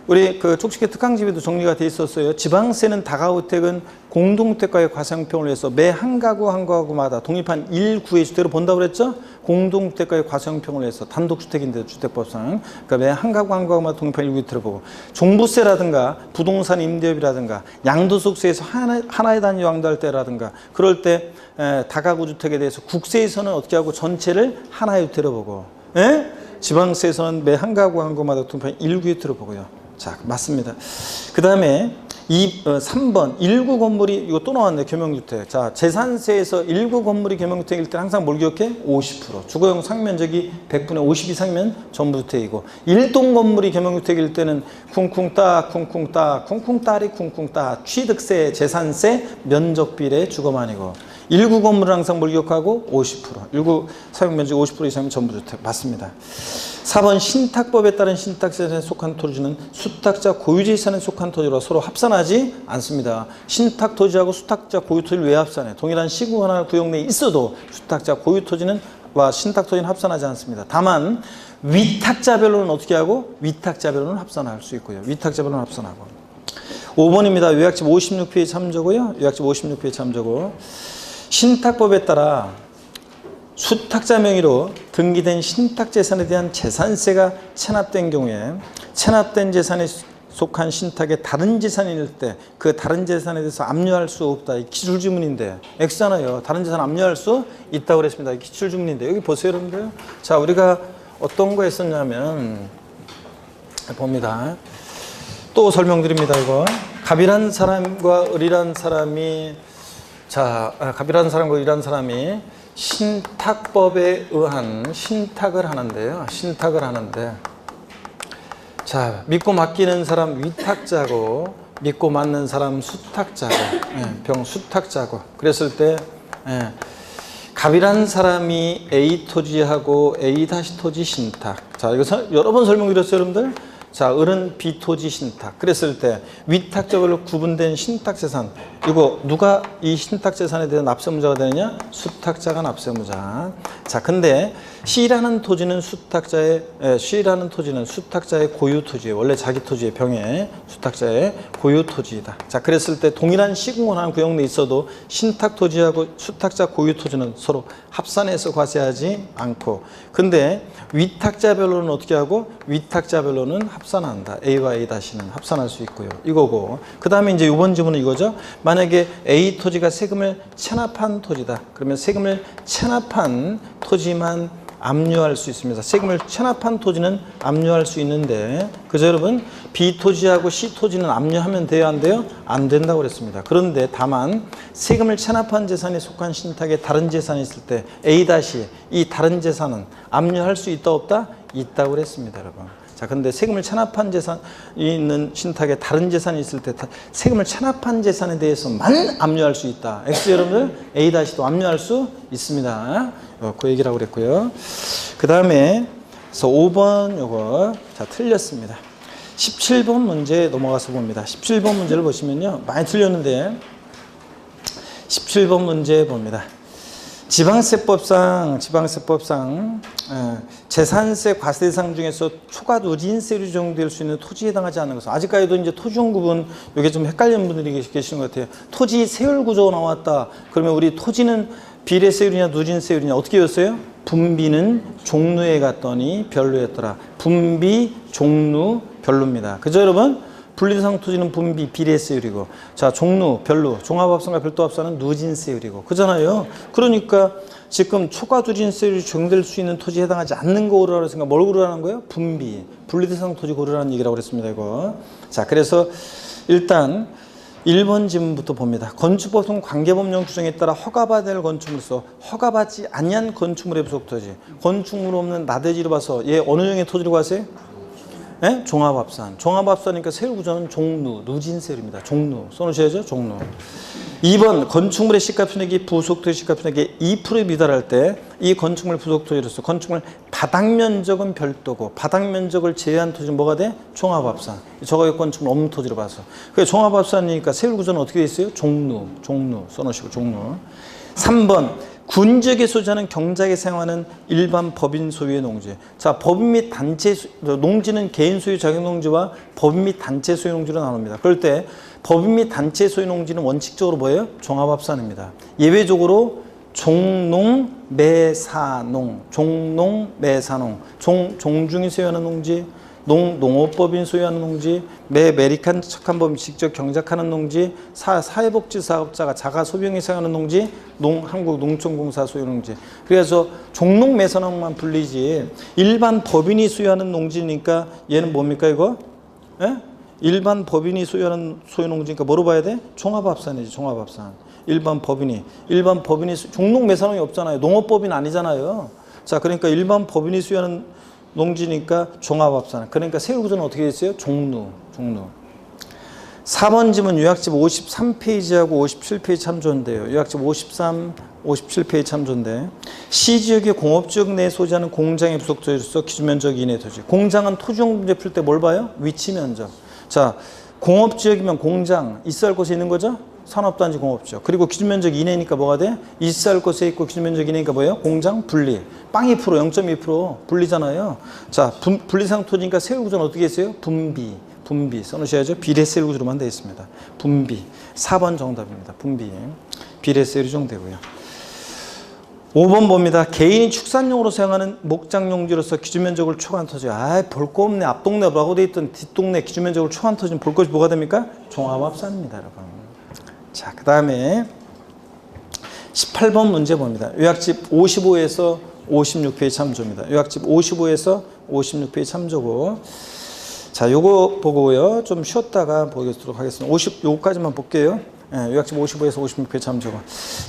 우리 그 촉식회 특강집에도 정리가 돼 있었어요. 지방세는 다가구주택은 공동주택과의 과세형평을 위해서 매 한 가구 한 가구마다 독립한 1구의 주택으로 본다고 그랬죠? 공동주택과의 과세형평을 위해서 단독주택인데 주택법상. 그러니까 매 한 가구 한 가구마다 독립한 1구의 주택을 보고, 종부세라든가 부동산 임대업이라든가 양도소득세에서 하나의 단위 양도할 때라든가 그럴 때 다가구 주택에 대해서 국세에서는 어떻게 하고 전체를 하나의 주택으로 보고, 지방세에서는 매 한 가구 한 가구마다 독립한 1구의 주택으로 보고요. 자, 맞습니다. 그 다음에 3번 1구 건물이 이거 또 나왔네. 겸용주택. 자, 재산세에서 1구 건물이 겸용주택일 때 항상 뭘 기억해? 50%. 주거용 상면적이 100분의 50 이상이면 전부주택이고, 1동 건물이 겸용주택일 때는 쿵쿵따 쿵쿵따 쿵쿵따리 쿵쿵따 취득세, 재산세, 면적비례, 주거만이고, 1구 건물은 항상 뭘 기억하고? 50%. 1구 사용면적 50% 이상이면 전부주택. 맞습니다. 4번 신탁법에 따른 신탁재산에 속한 토지는 수탁자 고유재산에 속한 토지로 서로 합산하지 않습니다. 신탁토지하고 수탁자 고유토지를 왜 합산해? 동일한 시구 하나 구역 내에 있어도 수탁자 고유토지는 와 신탁토지는 합산하지 않습니다. 다만 위탁자별로는 어떻게 하고? 위탁자별로는 합산할 수 있고요. 위탁자별로는 합산하고. 5번입니다. 요약집 56페이지 참조고요. 요약집 56페이지 참조고. 신탁법에 따라 수탁자 명의로 등기된 신탁재산에 대한 재산세가 체납된 경우에 체납된 재산에 속한 신탁의 다른 재산일 때 그 다른 재산에 대해서 압류할 수 없다. 이 기출지문인데 X잖아요. 다른 재산 압류할 수 있다고 그랬습니다. 이 기출지문인데 여기 보세요, 여러분들. 자, 우리가 어떤 거 했었냐면 봅니다. 또 설명드립니다. 이거 갑이란 사람과 을이란 사람이 갑이란 사람과 을이란 사람이 신탁법에 의한 신탁을 하는데요. 신탁을 하는데, 자, 믿고 맡기는 사람 위탁자고, 믿고 맡는 사람 수탁자고, 병수탁자고. 그랬을 때, 갑이란 사람이 A 토지하고 A 다시 토지 신탁. 자, 이거 여러 번 설명드렸어요, 여러분들. 자, 을은 B 토지 신탁. 그랬을 때 위탁자별로 구분된 신탁재산, 이거 누가 이 신탁재산에 대한 납세무자가 되느냐? 수탁자가 납세무자. 자, 근데 C라는 토지는 수탁자의 고유 토지예요. 원래 자기 토지의 병에 수탁자의 고유 토지이다. 자, 그랬을 때 동일한 시공원한 구역 내에 있어도 신탁 토지하고 수탁자 고유 토지는 서로 합산해서 과세하지 않고, 근데 위탁자별로는 어떻게 하고? 위탁자별로는 합산한다. A와 A-는 합산할 수 있고요. 이거고. 그 다음에 이제 이번 지문은 이거죠. 만약에 A 토지가 세금을 체납한 토지다. 그러면 세금을 체납한 토지만 압류할 수 있습니다. 세금을 체납한 토지는 압류할 수 있는데, 그죠, 여러분? B 토지하고 C 토지는 압류하면 돼요, 안 돼요? 안 된다고 그랬습니다. 그런데 다만 세금을 체납한 재산에 속한 신탁에 다른 재산이 있을 때 A- 이 다른 재산은 압류할 수 있다 없다? 있다고 그랬습니다, 여러분. 자, 근데 세금을 체납한 재산이 있는 신탁에 다른 재산이 있을 때 세금을 체납한 재산에 대해서만 압류할 수 있다. X 여러분들 A-도 압류할 수 있습니다. 그 얘기라고 그랬고요. 그 다음에 5번 요거 자 틀렸습니다. 17번 문제 넘어가서 봅니다. 17번 문제를 보시면요. 많이 틀렸는데 17번 문제 봅니다. 지방세법상 재산세 과세 대상 중에서 초과 누진세로 적용될 수 있는 토지에 해당하지 않는 것은 아직까지도 이제 토지용 구분 이게 좀 헷갈리는 분들이 계시는 것 같아요. 토지 세율 구조 나왔다. 그러면 우리 토지는 비례세율이냐 누진세율이냐 어떻게 였어요? 분비는 종루에 갔더니 별로였더라. 분비 종루 별로입니다. 그죠 여러분? 분리대상 토지는 분비 비례세율이고 자 종루 별로 종합합산과 별도합산은 누진세율이고 그잖아요. 그러니까 지금 초과 누진세율이 적용될 수 있는 토지에 해당하지 않는 거 고르라고 했으니까 뭘 고르라는 거예요? 분비 분리대상 토지 고르라는 얘기라고 그랬습니다. 이거 자 그래서 일단 1번 지문부터 봅니다. 건축법상 관계법령 규정에 따라 허가받을 건축물로서 허가받지 아니한 건축물의 부속토지 건축물 없는 나대지로 봐서 얘 어느 종의 토지라고 하세요? 네? 종합합산. 종합합산이니까 세율 구조는 종루, 누진세율입니다. 종루. 써놓으셔야죠. 종루. 2번 건축물의 시가편액이 부속토지 시가편액의 2%에 미달할 때 이 건축물 부속토지로서 건축물 바닥면적은 별도고 바닥면적을 제외한 토지는 뭐가 돼? 종합합산. 저거 건축물 없는 토지로 봐서. 그래서 종합합산이니까 세율 구조는 어떻게 돼 있어요? 종루. 종루. 써놓으시고 종루. 3번 군지역에 소지하는 경작에 사용하는 일반 법인 소유의 농지. 자, 법인 및 단체 농지는 개인 소유 자격 농지와 법인 및 단체 소유 농지로 나눕니다. 그럴 때 법인 및 단체 소유 농지는 원칙적으로 뭐예요? 종합합산입니다. 예외적으로 종농, 매사농, 종농, 매사농, 종중이 소유하는 농지, 농업법인 소유하는 농지, 매리칸 척한 법인 직접 경작하는 농지, 사회복지사업자가 자가 소비용에 사용하는 농지, 한국농촌공사 소유 농지. 그래서 종농 매사농만 불리지 일반 법인이 소유하는 농지니까 얘는 뭡니까 이거? 예? 일반 법인이 소유하는 소유 농지니까 뭐로 봐야 돼? 종합합산이지 종합합산. 일반 법인이 종농 매사농이 없잖아요. 농업법인 아니잖아요. 자 그러니까 일반 법인이 소유하는 농지니까 종합합산. 그러니까 세율 구조는 어떻게 됐어요? 종루. 4번 지문 요약집 53페이지하고 57페이지 참조인데요. 요약집 53, 57페이지 참조인데 시지역의 공업지역 내에 소지하는 공장의 부속토지로서 기준면적 이내 토지. 공장은 토지용 문제 풀 때 뭘 봐요? 위치면적. 자 공업지역이면 공장 있어야 할 곳에 있는 거죠? 산업단지 공업지역. 그리고 기준면적 이내니까 뭐가 돼? 있어야 할 곳에 있고 기준면적 이내니까 뭐예요? 공장 분리. 빵 2%, 0.2% 분리잖아요. 자, 분리상 토지니까 세율 구조는 어떻게 했어요? 분비 써놓으셔야죠. 비례세율 구조로만 되어 있습니다. 분비. 4번 정답입니다. 분비. 비례세율이 적용되고요. 5번 봅니다. 개인이 축산용으로 사용하는 목장용지로서 기준면적을 초과한 토지. 볼 거 없네. 앞동네 라고 되어 있던 뒷동네 기준면적을 초과한 토지는 볼 것이 뭐가 됩니까? 종합합산입니다, 여러분. 자, 그 다음에 18번 문제 봅니다. 요약집 55에서 56페이지 참조입니다. 요약집 55에서 56페이지 참조고. 자, 요거 보고요. 좀 쉬었다가 보겠도록 하겠습니다. 요거까지만 볼게요. 예, 요약집 55에서 56페이지 참조고.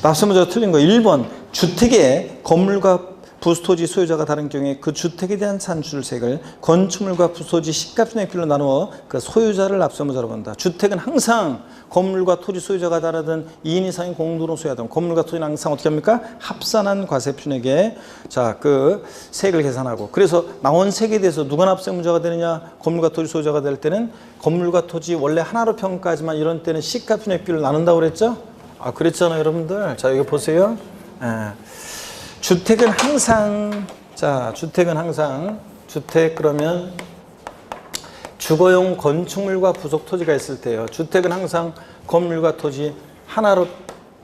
앞서 문제가 틀린 거 1번. 주택의 건물과 부토지 소유자가 다른 경우에 그 주택에 대한 산출세액을 건축물과 부토지 시가편액별로 나누어 그 소유자를 납세무자로 본다. 주택은 항상 건물과 토지 소유자가 다르든 2인 이상이 공동으로 소유하든 건물과 토지는 항상 어떻게 합니까? 합산한 과세편액에 자, 그 세액을 계산하고 그래서 나온 세액에 대해서 누가 납세무자가 되느냐? 건물과 토지 소유자가 될 때는 건물과 토지 원래 하나로 평가하지만 이런 때는 시가편액비를 나눈다고 그랬죠? 그랬잖아요, 여러분들. 자, 여기 보세요. 주택은 항상 주택 그러면 주거용 건축물과 부속 토지가 있을 때요. 주택은 항상 건물과 토지 하나로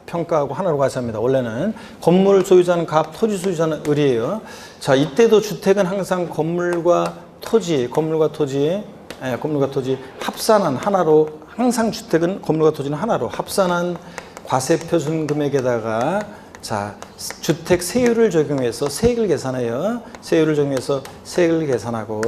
평가하고 하나로 과세합니다. 원래는 건물 소유자는 갑, 토지 소유자는 을이에요. 자, 이때도 주택은 항상 건물과 토지 합산한 하나로 항상 주택은 건물과 토지는 하나로 합산한 과세 표준 금액에다가 자, 주택 세율을 적용해서 세액을 계산해요. 세율을 적용해서 세액을 계산하고,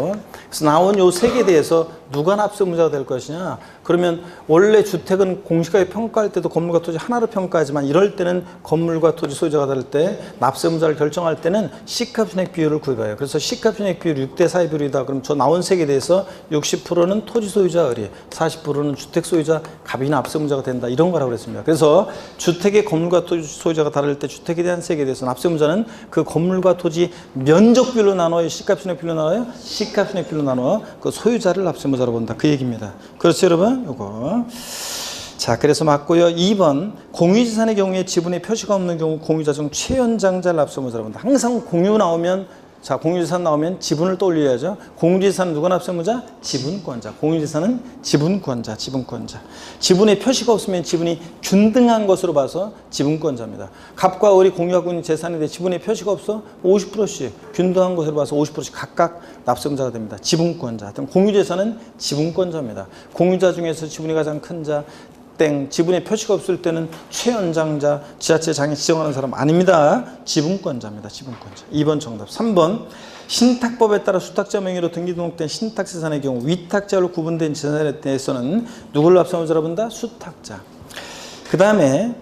그래서 나온 요 세액에 대해서 누가 납세의무자가 될 것이냐. 그러면 원래 주택은 공시가에 평가할 때도 건물과 토지 하나로 평가하지만, 이럴 때는 건물과 토지 소유자가 다를 때 납세의무자를 결정할 때는 C값순액 비율을 구입해요. 그래서 C값순액 비율 6대4의 비율이다. 그럼 저 나온 세액에 대해서 60%는 토지 소유자 의리, 40%는 주택 소유자 갑이 납세의무자가 된다. 이런 거라고 그랬습니다. 그래서 주택의 건물과 토지 소유자가 다를 때 주택에 대한 세액에 대해서 납세의무자는 그 건물과 토지 면적 비율로 나눠요, C값순액 비율로 나눠요, C값순액 비율로 나눠 그 소유자를 납세의무자로 본다. 그 얘기입니다. 그렇죠, 여러분? 요거. 자, 그래서 맞고요. 2번, 공유재산의 경우에 지분의 표시가 없는 경우 공유자 중 최연장자를 납세의무자로 본다. 항상 공유 나오면, 자, 공유재산 나오면 지분을 떠올려야죠. 공유재산은 누가 납세의무자? 지분권자. 공유재산은 지분권자, 지분권자. 지분의 표시가 없으면 지분이 균등한 것으로 봐서 지분권자입니다. 갑과 을이 공유하고 있는 재산에 대해 지분의 표시가 없어 50%씩 균등한 것으로 봐서 50%씩 각각 납세의무자가 됩니다. 지분권자. 공유재산은 지분권자입니다. 공유자 중에서 지분이 가장 큰 자, 땡, 지분의 표시가 없을 때는 최연장자, 지자체 장애 지정하는 사람 아닙니다. 지분권자입니다. 지분권자. 2번 정답. 3번, 신탁법에 따라 수탁자 명의로 등기 등록된 신탁재산의 경우 위탁자로 구분된 재산에 대해서는 누구를 납세의무자로 본다? 수탁자. 그 다음에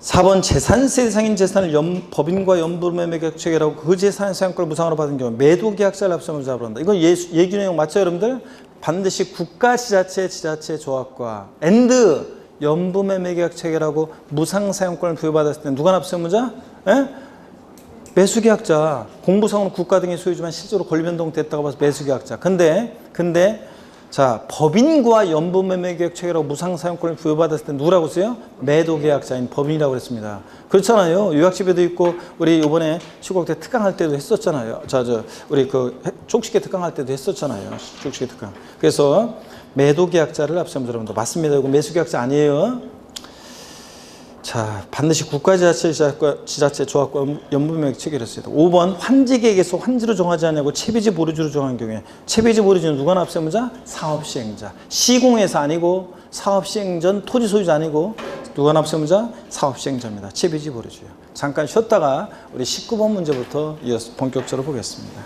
4번, 재산세 대상인 재산을 법인과 연부매매계약체계라고 그 재산의 사용권을 무상으로 받은 경우 매도계약자를 납세의무자로 본다. 이건 얘기 내용 맞죠, 여러분들? 반드시 국가 지자체 조합과 연부매매계약 체계라고 무상사용권을 부여받았을 때 누가 납세의무자? 매수계약자. 공부상으로 국가 등의 소유지만 실제로 권리변동됐다고 봐서 매수계약자. 근데 자, 법인과 연부매매계약 체계라고 무상사용권을 부여받았을 때 누구라고 써요? 매도계약자인 법인이라고 그랬습니다. 그렇잖아요. 유학집에도 있고 우리 이번에 시국대 특강할 때도 했었잖아요. 우리 그 족식계 특강할 때도 했었잖아요. 족식계 특강. 그래서 매도계약자를 납세의무자로 본다. 맞습니다. 이거 매수계약자 아니에요. 자, 반드시 국가지자체 조합과 연부매매계약 체계를 써야 돼. 5번, 환지계획에서 환지로 정하지 않냐고 채비지 보류지로 정한 경우에 채비지 보류지는 누가 납세의무자? 사업시행자. 시공회사 아니고 사업시행 전 토지 소유자 아니고 누가 납세의무자? 사업시행자입니다. 채비지 보류지요. 잠깐 쉬었다가 우리 19번 문제부터 이어서 본격적으로 보겠습니다.